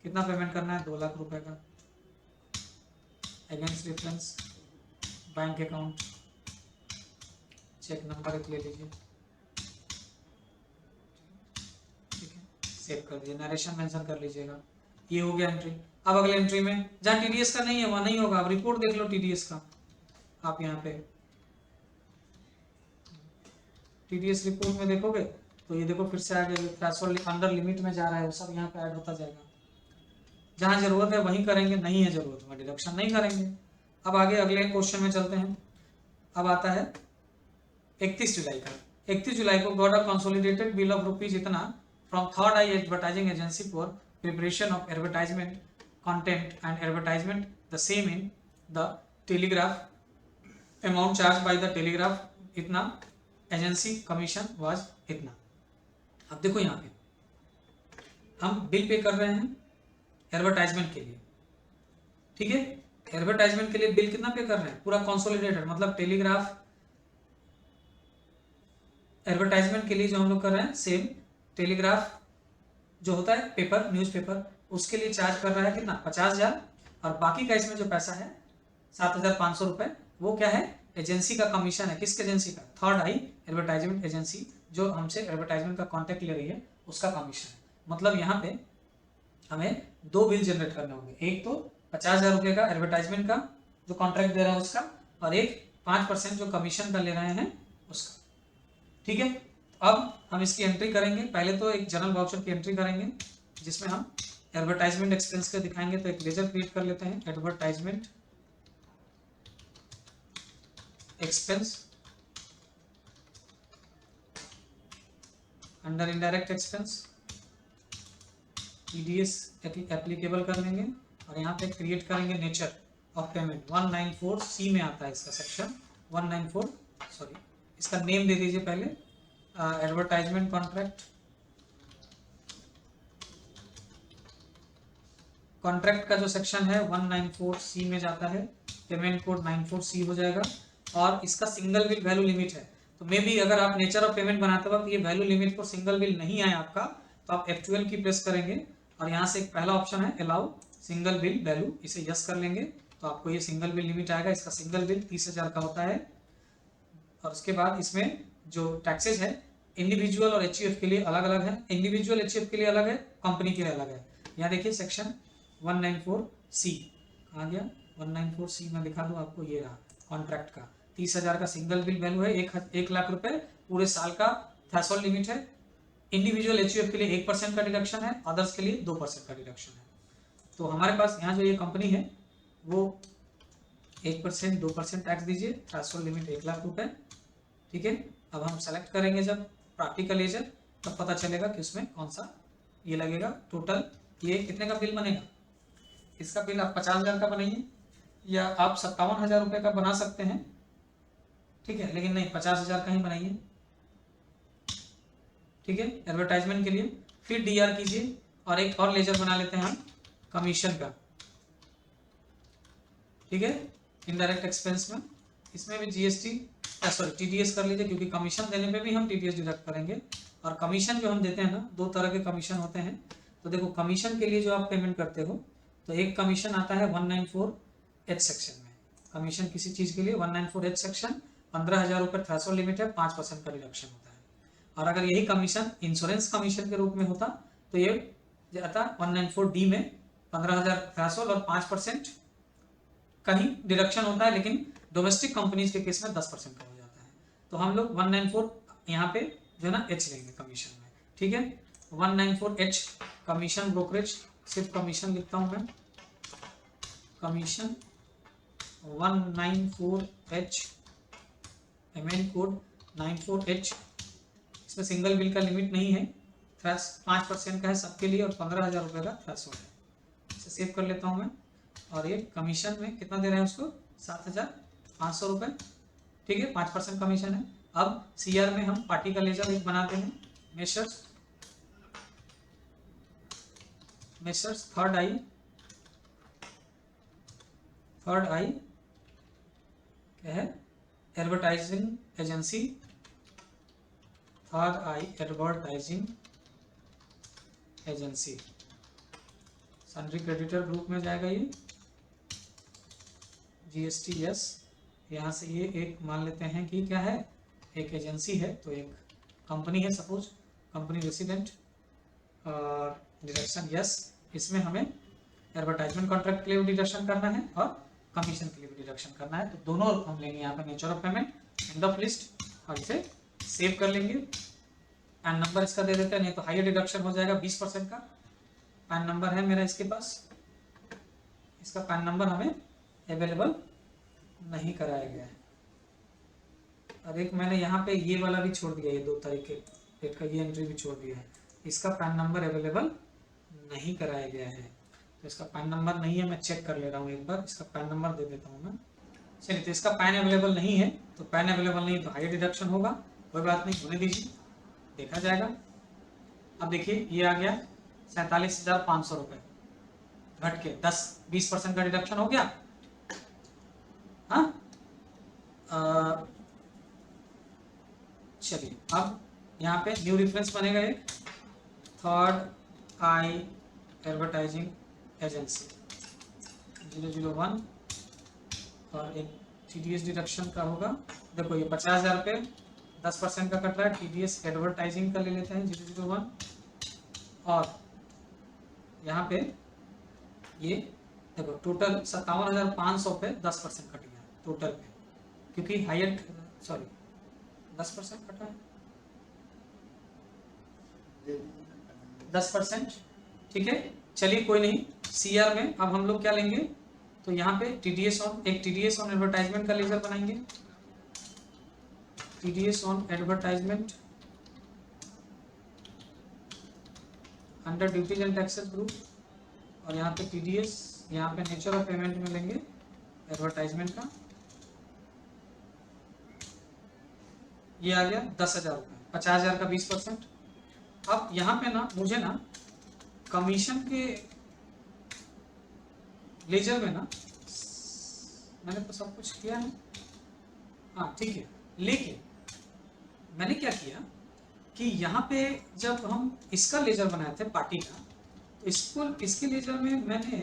कितना पेमेंट करना है, 2 लाख रुपए का। Against reference bank account, cheque number एक ले लीजिए, ठीक है, सेव कर दीजिए, नरेशन मेंशन कर लीजिएगा। ये हो गया एंट्री। अब अगले एंट्री में जहाँ TDS का नहीं है वहाँ नहीं होगा, अब रिपोर्ट देख लो TDS का। आप यहाँ पे TDS रिपोर्ट में देखोगे तो ये देखो फिर से आगे थ्रेशोल्ड अंडर लिमिट में जा रहा है, सब यहाँ पे ऐड होता जाएगा। जहाँ जरूरत है वहीं करेंगे, नहीं है जरूरत वहाँ डिडक्शन नहीं करेंगे। अब आगे अगले क्वेश्चन में चलते हैं। अब आता है 31 जुलाई का। 31 जुलाई को got a consolidated bill of rupees इतना from third eye advertising agency for preparation of advertisement content and advertisement the same in the Telegraph, amount charge by the Telegraph इतना, एजेंसी कमीशन वाज इतना। अब देखो यहाँ पे हम बिल पे कर रहे हैं एडवर्टाइजमेंट के लिए, ठीक है। एडवर्टाइजमेंट के लिए बिल कितना पे कर रहे हैं, पूरा कंसोलिडेटेड, मतलब टेलीग्राफ एडवर्टाइजमेंट के लिए जो हम लोग कर रहे हैं, सेम टेलीग्राफ जो होता है पेपर, न्यूज़पेपर, उसके लिए चार्ज कर रहा है कितना, 50,000। और बाकी का इसमें जो पैसा है 7,500 रुपए, वो क्या है, एजेंसी का कमीशन है। किसके एजेंसी का, थर्ड आई एडवर्टाइजमेंट एजेंसी जो हमसे एडवर्टाइजमेंट का कॉन्ट्रैक्ट ले रही है उसका कमीशन है। मतलब यहाँ पे हमें 2 बिल जनरेट करने होंगे, एक तो 50,000 रुपये का एडवर्टाइजमेंट का जो कॉन्ट्रैक्ट दे रहा है उसका, और एक 5% जो कमीशन का ले रहे हैं उसका, ठीक है। अब हम इसकी एंट्री करेंगे। पहले तो एक जनरल वाउचर की एंट्री करेंगे जिसमें हम एडवर्टाइजमेंट एक्सपेंस का दिखाएंगे। तो एक लेजर क्रिएट कर लेते हैं, advertisement expense under indirect expense, TDS applicable कर लेंगे। और यहाँ पे क्रिएट करेंगे नेचर ऑफ पेमेंट, 194C में आता है इसका सेक्शन 194, सॉरी इसका नेम दे दीजिए पहले, एडवर्टाइजमेंट कॉन्ट्रैक्ट। कॉन्ट्रैक्ट का जो सेक्शन है 194C में जाता है, पेमेंट कोड 94C हो जाएगा और इसका सिंगल बिल वैल्यू लिमिट है। तो मे बी अगर आप नेचर ऑफ पेमेंट बनाते वक्त ये वैल्यू लिमिट पर सिंगल बिल नहीं आए आपका तो आप F12 की प्रेस करेंगे और यहाँ से एक पहला ऑप्शन है अलाउ सिंगल बिल वैल्यू, इसे यस कर लेंगे तो आपको ये सिंगल बिल लिमिट आएगा। इसका सिंगल बिल 30,000 का होता है और उसके बाद इसमें जो टैक्सेज है इंडिविजुअल और HUF के लिए अलग अलग है। इंडिविजुअल HUF के लिए अलग है, कंपनी के लिए अलग है। यहाँ देखिए सेक्शन 194C कहाँ गया, 194C में दिखा दूँ आपको, ये रहा कॉन्ट्रैक्ट का 30,000 का सिंगल बिल वैल्यू है, 1 लाख रुपए पूरे साल का थ्रेशोल्ड लिमिट है। इंडिविजुअल HUF के लिए 1% का डिडक्शन है, अदर्स के लिए 2% का डिडक्शन है। तो हमारे पास यहाँ जो ये कंपनी है वो 1% 2% टैक्स दीजिए, थ्रेशोल्ड लिमिट 1 लाख रुपए, ठीक है। अब हम सेलेक्ट करेंगे जब प्रैक्टिकल लेजर तब पता चलेगा कि उसमें कौन सा ये लगेगा। टोटल ये कितने का बिल बनेगा, इसका बिल आप 50,000 का बनाइए या आप 57,000 रुपये का बना सकते हैं, ठीक है, लेकिन नहीं 50,000 का ही बनाइए, ठीक है, एडवर्टाइजमेंट के लिए। फिर DR कीजिए और एक और लेजर बना लेते हैं हम कमीशन का, ठीक है, इनडायरेक्ट एक्सपेंस में। इसमें भी TDS कर लीजिए क्योंकि कमीशन देने पे भी हम TDS डिडक्ट करेंगे। और कमीशन जो हम देते हैं ना, 2 तरह के कमीशन होते हैं। तो देखो कमीशन के लिए जो आप पेमेंट करते हो तो एक कमीशन आता है 194H सेक्शन में, कमीशन किसी चीज के लिए 194H सेक्शन 15,000 रुपये थ्रेशोल्ड लिमिट है, 5% का डिडक्शन होता है। और अगर यही कमीशन इंश्योरेंस कमीशन के रूप में होता तो ये आता 194D में 15,000 थ्रेशोल्ड और 5% कहीं डिडक्शन होता है, लेकिन डोमेस्टिक कंपनीज के केस में 10% का हो जाता है। तो हम लोग 194 यहाँ पे जो है ना H लेंगे कमीशन में, ठीक है। 194H कमीशन ब्रोकरेज, सिर्फ कमीशन लिखता हूँ मैं, commission 194H, payment code 94H। इसमें सिंगल बिल का लिमिट नहीं है, 5% का है सबके लिए और 15,000 रुपये का थ्रेशोल्ड है। इसे सेव कर लेता हूँ मैं। और ये कमीशन में कितना दे रहे हैं उसको, 7,500 रुपये, ठीक है, 5% कमीशन है। अब CR में हम पार्टी का लेजर एक बनाते हैं, मेसर्स थर्ड आई क्या है, advertising agency, third eye advertising agency, sundry creditor group में जाएगा ये, GST यस। यहाँ से ये एक मान लेते हैं कि क्या है, एक एजेंसी है तो एक कंपनी है, सपोज कंपनी रेसिडेंट, और डिडक्शन यस। इसमें हमें एडवर्टाइजमेंट कॉन्ट्रैक्ट के लिए भी डिडक्शन करना है और कमीशन के लिए भी डिडक्शन करना है। तो दोनों हम लेंगे यहाँ पे nature of payment, end of list, और इसे सेव कर लेंगे। पैन नंबर इसका दे देते हैं, नहीं तो हायर डिडक्शन हो जाएगा 20% का। पैन नंबर है मेरा इसके पास, इसका पैन नंबर हमें अवेलेबल नहीं कराया गया है। और एक मैंने यहाँ पे ये वाला भी छोड़ दिया, ये 2 तारीख के डेट का ये एंट्री भी छोड़ दिया है, इसका पैन नंबर अवेलेबल नहीं कराया गया है। तो इसका पैन नंबर नहीं है, मैं चेक कर ले रहा हूँ एक बार, इसका पैन नंबर दे देता हूँ मैं। चलिए, तो इसका पैन अवेलेबल नहीं है, तो पैन अवेलेबल नहीं तो हायर डिडक्शन होगा, कोई बात नहीं, होने दीजिए, देखा जाएगा। अब देखिए ये आ गया 47,500 रुपये, घट के 10-20% का डिडक्शन हो गया। हाँ, चलिए अब यहाँ पे न्यू रेफरेंस बनेगा एक, थर्ड आई एडवर्टाइजिंग एजेंसी 001, और एक TDS डिडक्शन का होगा। देखो ये 50,000 रुपये 10% का कट रहा है, TDS एडवर्टाइजिंग का ले लेते हैं 001, और यहाँ पे ये देखो टोटल 57,500 पे 10% कट गया टोटल पे, क्योंकि हायर 10% कटा है, 10%, ठीक है। चलिए कोई नहीं, CR में अब हम लोग क्या लेंगे, तो यहाँ पे TDS ऑन एडवर्टाइजमेंट का लेजर बनाएंगे, TDS on advertisement under duties and taxes group, और यहाँ पे TDS, यहाँ पे नेचर ऑफ पेमेंट में लेंगे एडवर्टाइजमेंट का, ये आ गया 10,000 रुपये, 50,000 का 20%। अब यहाँ पे ना मुझे ना कमीशन के लेजर में ना मैंने तो सब कुछ किया है। हाँ ठीक है, लेकिन मैंने क्या किया कि यहाँ पे जब हम इसका लेजर बनाए थे पार्टी का, तो इसके लेजर में मैंने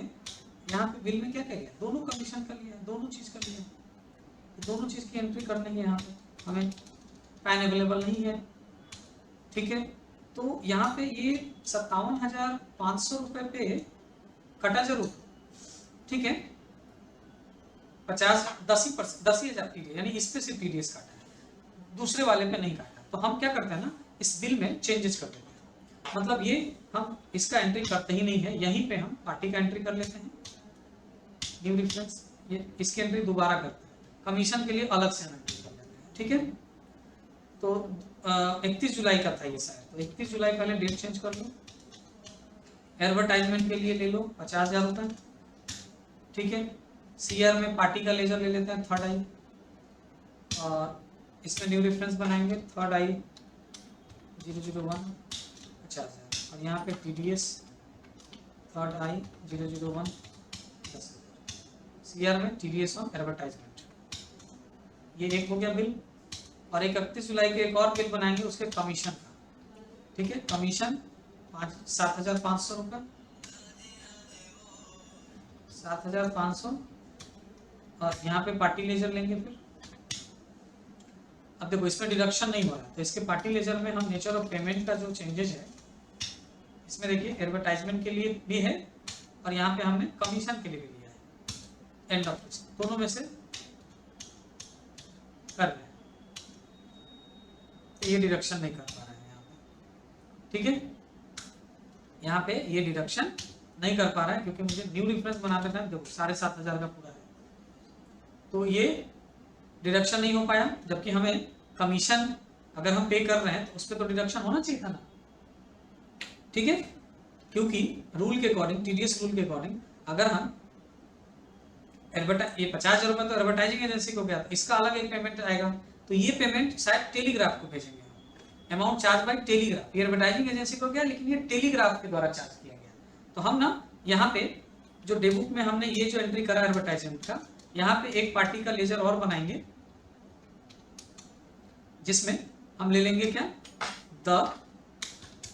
यहाँ पे बिल में क्या क्या लिया, दोनों कमीशन का लिया, दोनों चीज़ का लिया, दोनों चीज़ की एंट्री करनी है। यहाँ पे हमें पैन अवेलेबल नहीं है, ठीक है। तो यहाँ पे ये 57,500 रुपये पे कटा जरूर, ठीक है। 10,000 TDS, यानी इस पे सिर्फ TDS काटा है, दूसरे वाले पे नहीं काटा। तो हम क्या करते हैं ना, इस बिल में चेंजेस कर देते हैं, मतलब ये हम इसका एंट्री करते ही नहीं है, यहीं पे हम पार्टी का एंट्री कर लेते हैं, न्यू रेफरेंस, ये इसकी एंट्री दोबारा करते हैं, कमीशन के लिए अलग से एंट्री कर लेते हैं, ठीक है। तो 31 जुलाई का था ये शायद, तो 31 जुलाई पहले डेट चेंज कर लो। एडवर्टाइजमेंट के लिए ले लो 50,000 रुपये, ठीक है। CR में पार्टी का लेजर ले लेते हैं, थर्ड आई, और इसमें न्यू रेफरेंस बनाएंगे, थर्ड आई 001 50,000, और यहाँ पे TDS थर्ड आई 001 10,000, CR में TDS और एडवर्टाइजमेंट। ये एक हो गया बिल, और 31 जुलाई के एक और बिल बनाएंगे उसके कमीशन का, ठीक है। कमीशन 7,500 रुपये, 7,500, और यहाँ पे पार्टी लेजर लेंगे फिर। अब देखो इसमें डिडक्शन नहीं हो रहा, तो इसके पार्टी लेजर में हम नेचर ऑफ पेमेंट का जो चेंजेस है, इसमें देखिए एडवर्टाइजमेंट के लिए भी है, और यहाँ पे हमने कमीशन के लिए भी लिया है, एंड ऑफ लिस्ट, दोनों में से कर रहे हैं, तो ये डिडक्शन नहीं कर पा रहे हैं यहाँ पे, ठीक है। यहाँ पे ये डिडक्शन नहीं कर पा रहा है क्योंकि मुझे न्यू रेफरेंस बनाते टाइम देखो 7,500 का पूरा है, तो ये डिडक्शन नहीं हो पाया। जबकि हमें कमीशन अगर हम पे कर रहे हैं तो उस पर तो डिडक्शन होना चाहिए था ना, ठीक है। क्योंकि रूल के अकॉर्डिंग, TDS रूल के अकॉर्डिंग, अगर हम ये 50,000 रुपये तो एडवर्टाइजिंग एजेंसी को गया था, इसका अलग एक पेमेंट आएगा, तो ये पेमेंट शायद टेलीग्राफ को भेजेंगे, अमाउंट चार्ज बाय टेलीग्राफ, ये एडवर्टाइजिंग एजेंसी को गया, लेकिन ये टेलीग्राफ के द्वारा चार्ज किया गया। तो हम ना यहाँ पे जो डेबुक में हमने ये जो एंट्री करा एडवर्टाइजमेंट का, यहाँ पे एक पार्टी का लेजर और बनाएंगे, जिसमें हम ले लेंगे क्या, द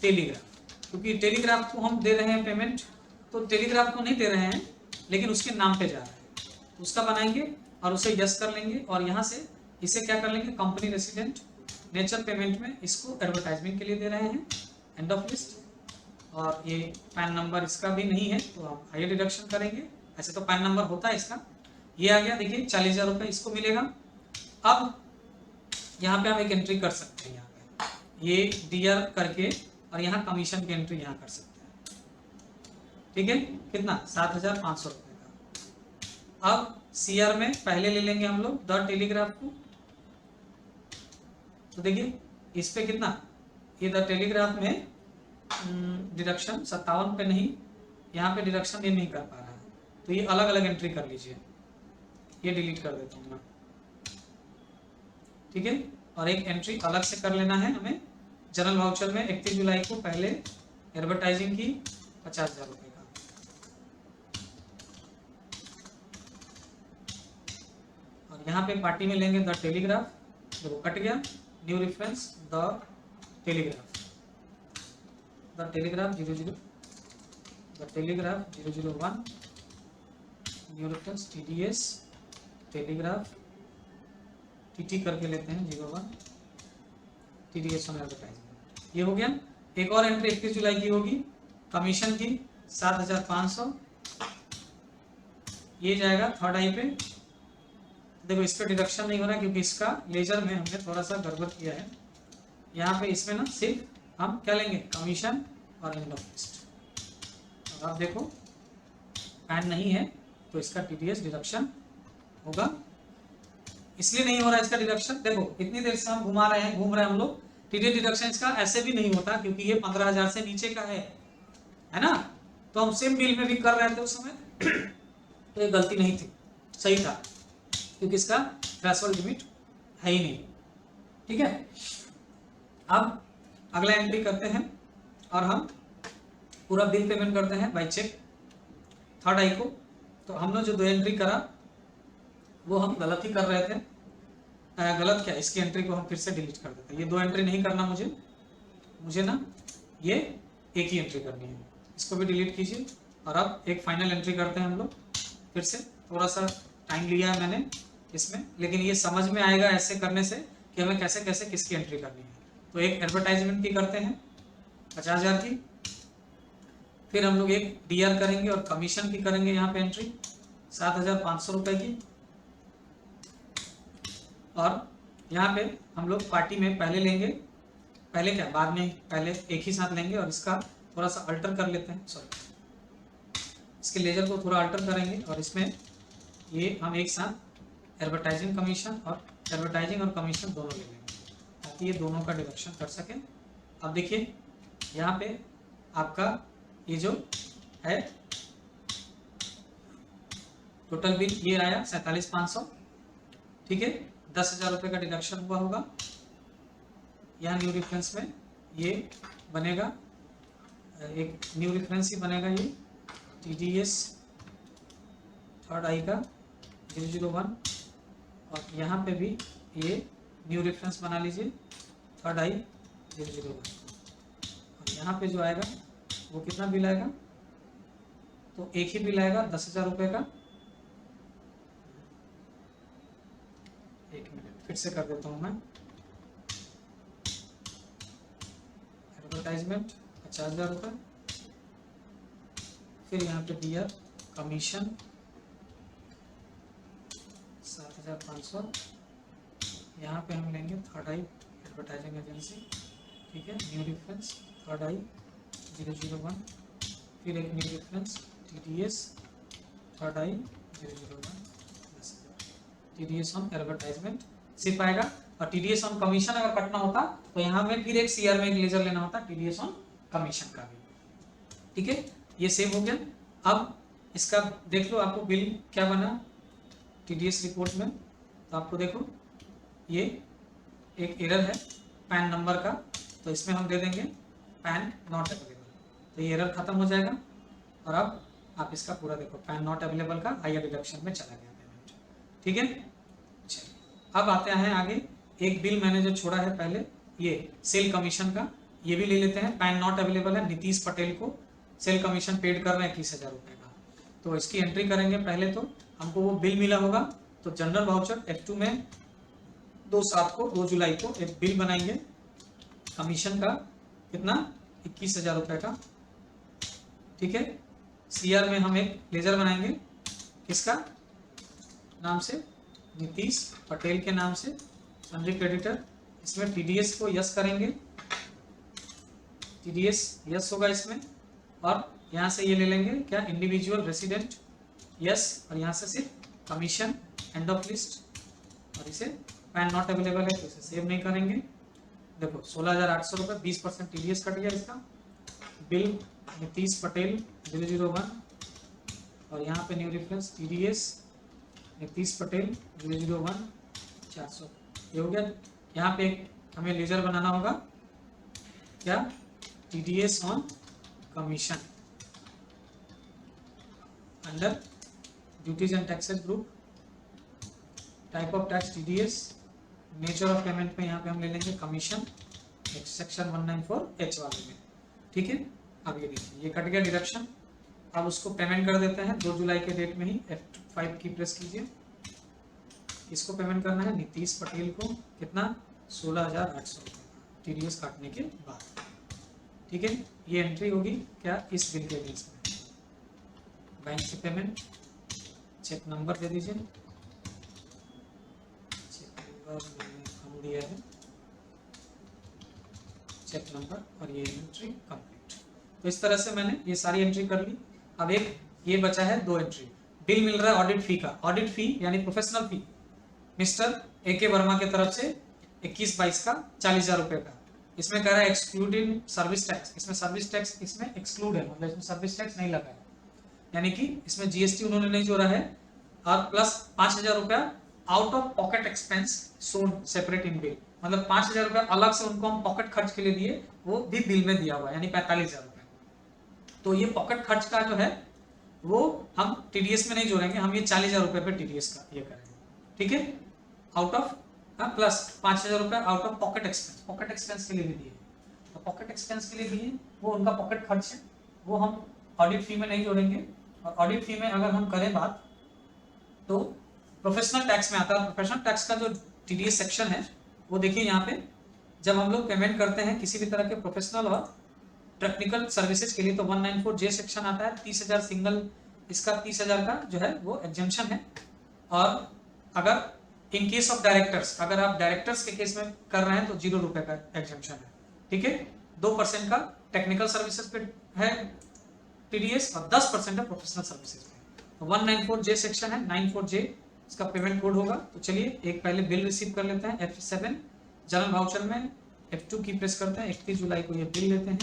टेलीग्राफ, क्योंकि टेलीग्राफ को हम दे रहे हैं पेमेंट, तो टेलीग्राफ को नहीं दे रहे हैं लेकिन उसके नाम पे जा रहा है, तो उसका बनाएंगे और उसे यस कर लेंगे, और यहाँ से इसे क्या कर लेंगे, कंपनी रेसिडेंट नेचर पेमेंट में इसको एडवर्टाइजमेंट के लिए दे रहे हैं, एंड ऑफ लिस्ट। और ये पैन नंबर इसका भी नहीं है तो हम हायर डिडक्शन करेंगे, ऐसे तो पैन नंबर होता है इसका। ये आ गया, देखिए 40,000 रुपये इसको मिलेगा। अब यहाँ पे हम एक एंट्री कर सकते हैं, यहाँ पे ये डीआर करके, और यहाँ कमीशन की एंट्री यहाँ कर सकते हैं, ठीक है। कितना, 7,500 रुपये का। अब CR में पहले ले लेंगे हम लोग द टेलीग्राफ को, तो देखिए इस पे कितना, ये द टेलीग्राफ में डिडक्शन 57 पे नहीं, यहाँ पे डिडक्शन ये नहीं कर पा रहा है, तो ये अलग अलग एंट्री कर लीजिए, ये डिलीट कर देता हूँ मैं, ठीक है। और एक एंट्री अलग से कर लेना है हमें जनरल वाउचर में 31 जुलाई को पहले एडवर्टाइजिंग की 50,000 रुपये का, और यहाँ पे पार्टी में लेंगे द टेलीग्राफ, देखो कट गया, new reference the telegraph 00, the telegraph 001, new reference TDS telegraph TT करके लेते हैं 01, TDS ऑन एडवर्टाइजमेंट, ये हो गया। एक और एंट्री 31 जुलाई की होगी, कमीशन की 7,500, ये जाएगा थर्ड आई पे। देखो इस पर डिडक्शन नहीं हो रहा क्योंकि इसका लेजर में हमने थोड़ा सा गड़बड़ किया है, यहाँ पे इसमें ना सिर्फ हम क्या लेंगे, कमीशन और एंड ऑफ लिस्ट। अब देखो पैन नहीं है तो इसका TDS डिडक्शन होगा, इसलिए नहीं हो रहा इसका डिडक्शन। देखो इतनी देर से हम घुमा रहे हैं, घूम रहे हैं हम लोग, TDS डिडक्शन इसका ऐसे भी नहीं होता क्योंकि ये 15,000 से नीचे का है ना। तो हम सेम बिल में भी कर रहे थे उस समय तो ये गलती नहीं थी, सही था, क्योंकि इसका थ्रेशोल्ड लिमिट है ही नहीं, ठीक है। अब अगला एंट्री करते हैं और हम पूरा बिल पेमेंट करते हैं बाय चेक थर्ड आई को। तो हमने जो दो एंट्री करा वो हम गलत ही कर रहे थे। गलत क्या, इसकी एंट्री को हम फिर से डिलीट कर देते हैं। ये दो एंट्री नहीं करना मुझे ना ये एक ही एंट्री करनी है, इसको भी डिलीट कीजिए। और अब एक फाइनल एंट्री करते हैं हम लोग फिर से। थोड़ा सा टाइम लिया है मैंने इसमें, लेकिन ये समझ में आएगा ऐसे करने से कि हमें कैसे कैसे किसकी एंट्री करनी है। तो एक एडवर्टाइजमेंट की करते हैं 50,000 की, फिर हम लोग एक डीआर करेंगे और कमीशन की करेंगे यहाँ पे एंट्री 7,500 रुपए की। और यहाँ पे हम लोग पार्टी में पहले लेंगे, पहले क्या बाद में, पहले एक ही साथ लेंगे। और इसका थोड़ा सा अल्टर कर लेते हैं, सॉरी इसके लेजर को थोड़ा अल्टर करेंगे और इसमें ये हम एक साथ एडवर्टाइजिंग कमीशन और एडवर्टाइजिंग और कमीशन दोनों ले लेंगे ताकि ये दोनों का डिडक्शन कर सकें। अब देखिए यहाँ पे आपका ये जो है टोटल बिल ये आया 47,500, ठीक है। 10,000 रुपये का डिडक्शन हुआ होगा। यहाँ न्यू रेफरेंस में ये बनेगा, एक न्यू रेफरेंस ही बनेगा ये TDS थर्ड आई का 001। और यहाँ पे भी ये न्यू रेफरेंस बना लीजिए थर्ड आई 001। और यहाँ पे जो आएगा वो कितना बिल आएगा, तो एक ही बिल आएगा 10,000 रुपये का। एक मिनट फिर से कर देता हूँ मैं। एडवर्टाइजमेंट 50,000 रुपये, फिर यहाँ पे दिया कमीशन 7,500। यहाँ पे हम लेंगे थर्ड आई एडवर्टाइजिंग एजेंसी, ठीक है। न्यू रेफरेंस थर्ड आई 001, फिर एक new reference TDS third I 001 10,000। TDS on advertisement सिर्फ आएगा। और TDS ऑन कमीशन अगर कटना होता तो यहाँ में फिर एक CR में एक लेजर लेना होता TDS ऑन कमीशन का भी, ठीक है। ये सेव हो गया। अब इसका देख लो आपको बिल क्या बना TDS रिपोर्ट में। तो आपको देखो ये एक एरर है पैन नंबर का, तो इसमें हम दे देंगे पैन नॉट अवेलेबल, तो ये एरर खत्म हो जाएगा। और अब आप इसका पूरा देखो पैन नॉट अवेलेबल का हायर डिडक्शन में चला गया पेमेंट, ठीक है। चलिए अब आते हैं आगे। एक बिल मैंने जो छोड़ा है पहले ये सेल कमीशन का, ये भी ले लेते हैं। पैन नॉट अवेलेबल है, नीतीश पटेल को सेल कमीशन पेड कर रहे हैं 21,000 रुपये का। तो इसकी एंट्री करेंगे पहले। तो हमको वो बिल मिला होगा, तो जनरल वाउचर F2 में 2/7 को 2 जुलाई को एक बिल बनाएंगे कमीशन का, कितना 21,000 रुपये का, ठीक है। CR में हम एक लेजर बनाएंगे किसका नाम से, नीतीश पटेल के नाम से, सन्ड्री क्रेडिटर। इसमें TDS को यस करेंगे, TDS यस होगा इसमें। और यहाँ से ये ले लेंगे क्या इंडिविजुअल रेसिडेंट यस, और यहाँ से सिर्फ कमीशन एंड ऑफ लिस्ट। और इसे पैन नॉट अवेलेबल है तो इसे सेव नहीं करेंगे। देखो 16,800 रुपये 20% TDS कट गया इसका। बिल नीतीश पटेल 001 और यहाँ पे new reference TDS Nitish Patel 001 400, ये हो गया। यहाँ पे हमें लेजर बनाना होगा क्या TDS on commission under duties and taxes group, type of tax TDS, nature of payment में यहाँ पे हम ले लेंगे कमीशन सेक्शन 194H वाले में, ठीक है। अब ये देखिए ये कट गया डिडक्शन। अब उसको पेमेंट कर देते हैं 2 जुलाई के डेट में ही। F5 की प्रेस कीजिए। इसको पेमेंट करना है नीतीश पटेल को, कितना 16,800 रुपये TDS काटने के बाद, ठीक है। ये एंट्री होगी क्या इस बिल के अगेंस्ट में। बैंक से पेमेंट, चेक नंबर दे दीजिए, चेक नंबर मैंने हम दिया है, चेक नंबर, और ये एंट्री कंप्लीट। तो इस तरह से मैंने ये सारी एंट्री कर ली। अब एक ये बचा है 2 एंट्री। बिल मिल रहा है ऑडिट फी का, ऑडिट फी यानी प्रोफेशनल फी मिस्टर AK वर्मा की तरफ से 21-22 का 40,000 रुपये का। इसमें कह रहा है एक्सक्लूडिंग सर्विस टैक्स, इसमें सर्विस टैक्स इसमें एक्सक्लूड है, मतलब इसमें सर्विस टैक्स नहीं लगा है, यानी कि इसमें GST उन्होंने नहीं जोड़ा है। और प्लस 5,000 रुपया आउट ऑफ पॉकेट एक्सपेंस सोन सेपरेट इन बिल, मतलब 5,000 रुपया अलग से उनको हम पॉकेट खर्च के लिए दिए, वो भी बिल में दिया हुआ है, यानी 45,000 रुपये। तो ये पॉकेट खर्च का जो है वो हम TDS में नहीं जोड़ेंगे, हम ये 40,000 रुपये पे TDS का ये करेंगे, ठीक है, आउट ऑफ प्लस 5,000 रुपये out of pocket expense, pocket expense के लिए भी दिए, तो पॉकेट एक्सपेंस के लिए दिए वो उनका पॉकेट खर्च है, वो हम ऑडिट फी में नहीं जोड़ेंगे। और ऑडिट फी में अगर हम करें बात तो प्रोफेशनल टैक्स में आता है। प्रोफेशनल टैक्स का जो टीडीएस सेक्शन है वो देखिए यहाँ पे, जब हम लोग पेमेंट करते हैं किसी भी तरह के प्रोफेशनल और टेक्निकल सर्विसेज के लिए तो 194J सेक्शन आता है, 30,000 सिंगल, इसका 30,000 का जो है वो एग्जेम्पशन है। और अगर इन केस ऑफ डायरेक्टर्स, अगर आप डायरेक्टर्स के केस में कर रहे हैं तो 0 रुपए का एग्जेम्पशन है, ठीक है। 2% का टेक्निकल सर्विसेज पे है टीडीएस और 10% है प्रोफेशनल सर्विसेज पे। तो 194J सेक्शन है, 94J इसका पेमेंट कोड होगा। तो चलिए एक पहले बिल रिसीव कर लेते हैं, F7 जनरल वाउचर में F2 की प्रेस करते हैं, 31 जुलाई को ये बिल लेते हैं।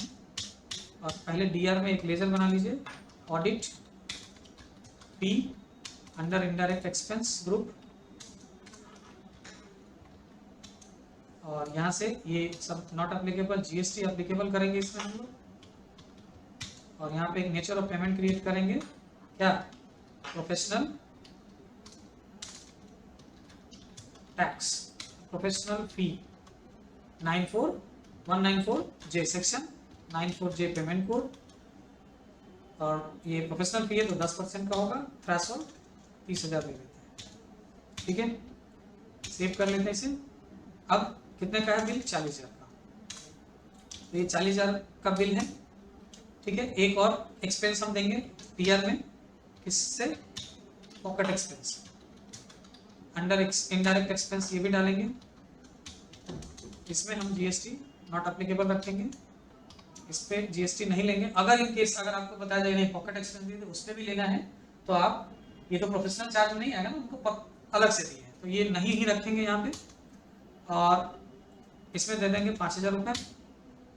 और पहले डीआर में एक लेजर बना लीजिए, audit P under indirect expense group, और यहाँ से ये सब नॉट एप्लीकेबल, जीएसटी एप्लीकेबल करेंगे इसमें हम लोग। और यहाँ पे एक नेचर ऑफ पेमेंट क्रिएट करेंगे, क्या, प्रोफेशनल टैक्स, प्रोफेशनल फी 194J section, 94J payment code. और ये प्रोफेशनल फी है तो 10% का होगा, थ्रेशोल्ड 30,000 दे देते हैं, ठीक है। सेव कर लेते हैं इसे। अब कितने का है बिल, 40,000 का, तो ये 40,000 का बिल है, ठीक है। एक और एक्सपेंस हम देंगे टीआर में, किससे, pocket expense under indirect expense, ये भी डालेंगे। इसमें हम जीएसटी नॉट एप्लीकेबल रखेंगे, इस पे जीएसटी नहीं लेंगे। अगर इन केस अगर आपको बताया जाए नहीं पॉकेट एक्सपेंस भी तो उसमें भी लेना है तो आप, ये तो प्रोफेशनल चार्ज नहीं आएगा ना, उनको अलग से दिए तो ये नहीं ही रखेंगे यहाँ पे। और इसमें दे देंगे 5,000 रुपये।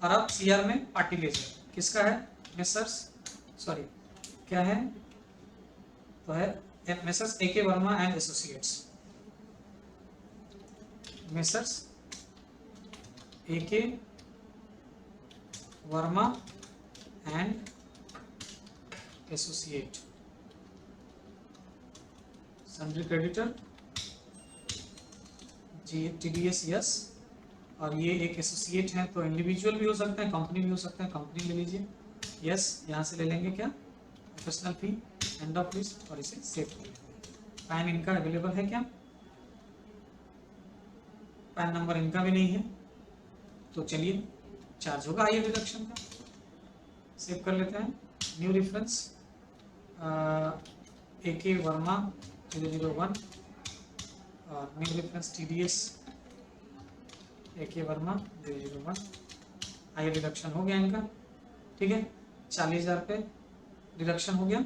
और अब सीआर में पार्टी लेजर किसका है, मेसर्स, सॉरी क्या है, तो है messrs AK Verma and associates, messrs AK Verma and associate, sundry creditor TDS yes. और ये एक एसोसिएट है तो इंडिविजुअल भी हो सकते हैं, कंपनी भी हो सकते हैं, कंपनी ले लीजिए यस। यहाँ से ले लेंगे क्या, professional fee, end of list, और इसे सेव कर लेंगे। पैन इनका अवेलेबल है क्या, पैन नंबर इनका भी नहीं है, तो चलिए चार्ज होगा आइए डिडक्शन का, सेव कर लेते हैं। न्यू रेफरेंस AK वर्मा 001 और new reference TDS AK Verma 001, आइए डिडक्शन हो गया इनका, ठीक है। 40,000 पे डिडक्शन हो गया,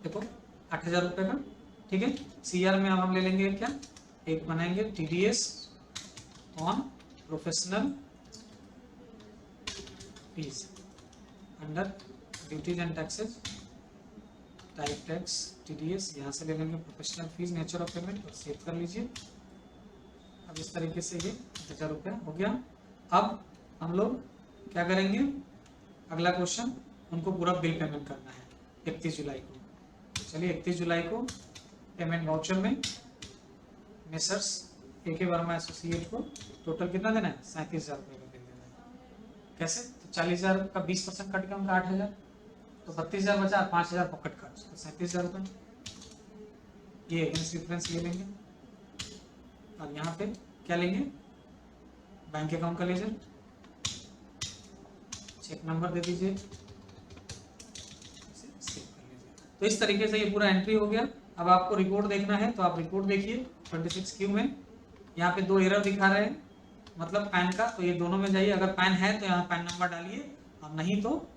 देखो 8,000 रुपये का, ठीक है। सीआर में अब हम ले लेंगे क्या, एक बनाएंगे TDS on professional fees under duties and taxes, type tax TDS, यहाँ से ले लेंगे professional fees, nature of payment, और सेव कर लीजिए। अब इस तरीके से ये 8,000 रुपये हो गया। अब हम लोग क्या करेंगे, अगला क्वेश्चन, उनको पूरा बिल पेमेंट करना है 31 जुलाई को। चलिए 31 जुलाई को पेमेंट वाउचर में मेसर्स AK वर्मा एसोसिएट को टोटल कितना देना है, 37,000 रुपये का बिल देना है। कैसे, तो 40,000 का 20% कट के उनका 8,000, तो 32,000 बचा, 5,000 पॉकेट खर्च, तो 37,000 रुपये। ये अगेंस्ट डिफरेंस ले लेंगे। और यहाँ पे क्या लेंगे, बैंक अकाउंट का लेजर, चेक नंबर दे दीजिए, तो इस तरीके से ये पूरा एंट्री हो गया। अब आपको रिपोर्ट देखना है तो आप रिपोर्ट देखिए 26Q में, यहाँ पे 2 एरर दिखा रहे हैं, मतलब पैन का, तो ये दोनों में जाइए, अगर पैन है तो यहाँ पैन नंबर डालिए, और नहीं तो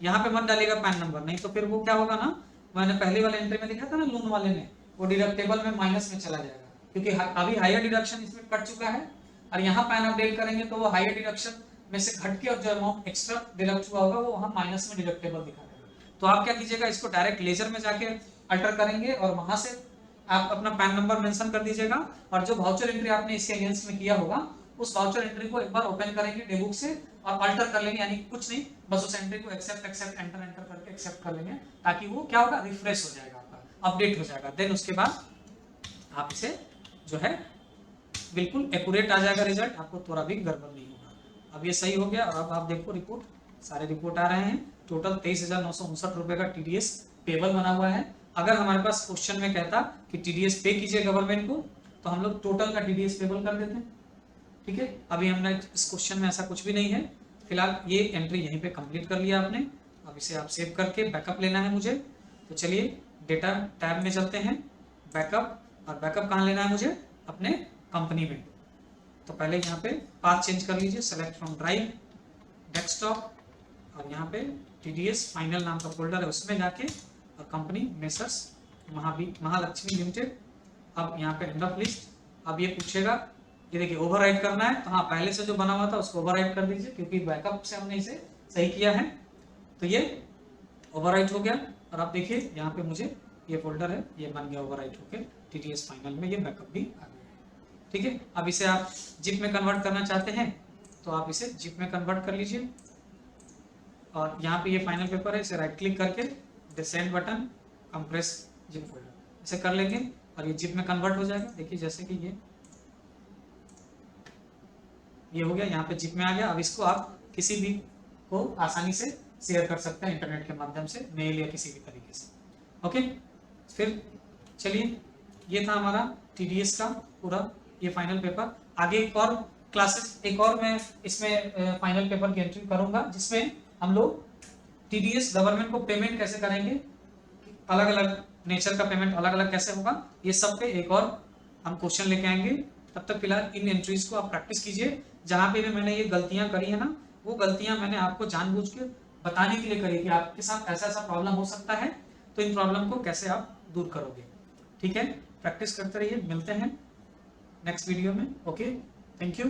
यहाँ पे मत डालिएगा पैन नंबर, नहीं तो फिर वो क्या होगा ना, मैंने पहले वाले एंट्री में दिखा था ना लोन वाले में, वो डिडक्टेबल में माइनस में चला जाएगा, क्योंकि अभी हायर डिडक्शन इसमें कट चुका है। और यहाँ पैन अपडेट करेंगे तो वो हायर डिडक्शन में से घट के और जो अमाउंट एक्स्ट्रा डिडक्ट हुआ होगा वो वहाँ माइनस में डिडक्टेबल दिखा देगा। तो आप क्या कीजिएगा, इसको डायरेक्ट लेजर में जाके अल्टर करेंगे और वहां से आप अपना पैन नंबर मेंशन कर दीजिएगा, और जो वाउचर एंट्री आपने इसके अगेंस्ट में किया होगा उस वाउचर एंट्री को एक बार ओपन करेंगे डेबुक से और अल्टर कर लेंगे, यानी कुछ नहीं, बस उस एंट्री को एक्सेप्ट एंटर करके एक्सेप्ट कर लेंगे, ताकि वो क्या होगा, रिफ्रेश हो जाएगा, आपका अपडेट हो जाएगा। देन उसके बाद आप इसे जो है बिल्कुल एक्यूरेट आ जाएगा रिजल्ट, आपको थोड़ा भी गड़बड़ नहीं होगा। अब ये सही हो गया और अब आप देखो रिपोर्ट, सारे रिपोर्ट आ रहे हैं। टोटल 23,959 रुपये का टीडीएस पेबल बना हुआ है। अगर हमारे पास क्वेश्चन में कहता कि टीडीएस पे कीजिए गवर्नमेंट को, तो हम लोग टोटल का टीडीएस पेबल कर देते हैं। ठीक है, अभी हमने इस क्वेश्चन में ऐसा कुछ भी नहीं है। फिलहाल ये एंट्री यहीं पे कंप्लीट कर लिया आपने। अब इसे आप सेव करके बैकअप लेना है मुझे। तो चलिए डेटा टैब में चलते हैं, बैकअप। और बैकअप कहाँ लेना है मुझे? अपने कंपनी में। तो पहले यहाँ पे पाथ चेंज कर लीजिए, सेलेक्ट फ्रॉम ड्राइव, डेस्कटॉप, और यहाँ पे टीडीएस फाइनल नाम का फोल्डर है, उसमें जाके और कंपनी मेसर्स महालक्ष्मी लिमिटेड। अब यहाँ पे एंड ऑफ लिस्ट। अब ये पूछेगा, ये देखिए ओवरराइट करना है, तो हाँ पहले से जो बना हुआ था उसको ओवरराइट कर दीजिए, क्योंकि बैकअप से हमने इसे सही किया है। तो ये ओवरराइट हो गया। और आप देखिए यहाँ पे मुझे ये फोल्डर है, ये बन गया ओवरराइट होके टीडीएस फाइनल में, ये बैकअप भी आ गया है। ठीक है, अब इसे आप जिप में कन्वर्ट करना चाहते हैं तो आप इसे जिप में कन्वर्ट कर लीजिए। और यहाँ पे ये फाइनल पेपर है, इसे राइट क्लिक करके descend button, compress zip folder, इसे कर लेंगे और ये जिप में कन्वर्ट हो जाएगा। देखिए जैसे कि ये हो गया, यहाँ पे जिप में आ गया। अब इसको आप किसी भी को आसानी से शेयर कर सकते हैं इंटरनेट के माध्यम से, मेल या किसी भी तरीके से। ओके, फिर चलिए ये था हमारा टीडीएस का पूरा ये फाइनल पेपर। आगे एक और क्लासेस, एक और मैं इसमें फाइनल पेपर की एंट्री करूंगा, जिसमें हम लोग टीडीएस गवर्नमेंट को पेमेंट कैसे करेंगे, अलग अलग नेचर का पेमेंट अलग अलग कैसे होगा, ये सब पे एक और हम क्वेश्चन लेके आएंगे। तब तक फिलहाल इन एंट्रीज को आप प्रैक्टिस कीजिए। जहां पे भी मैंने ये गलतियां करी है ना, वो गलतियां मैंने आपको जानबूझ के बताने के लिए करी कि आपके साथ ऐसा ऐसा प्रॉब्लम हो सकता है, तो इन प्रॉब्लम को कैसे आप दूर करोगे। ठीक है, प्रैक्टिस करते रहिए, मिलते हैं नेक्स्ट वीडियो में। Okay, thank you.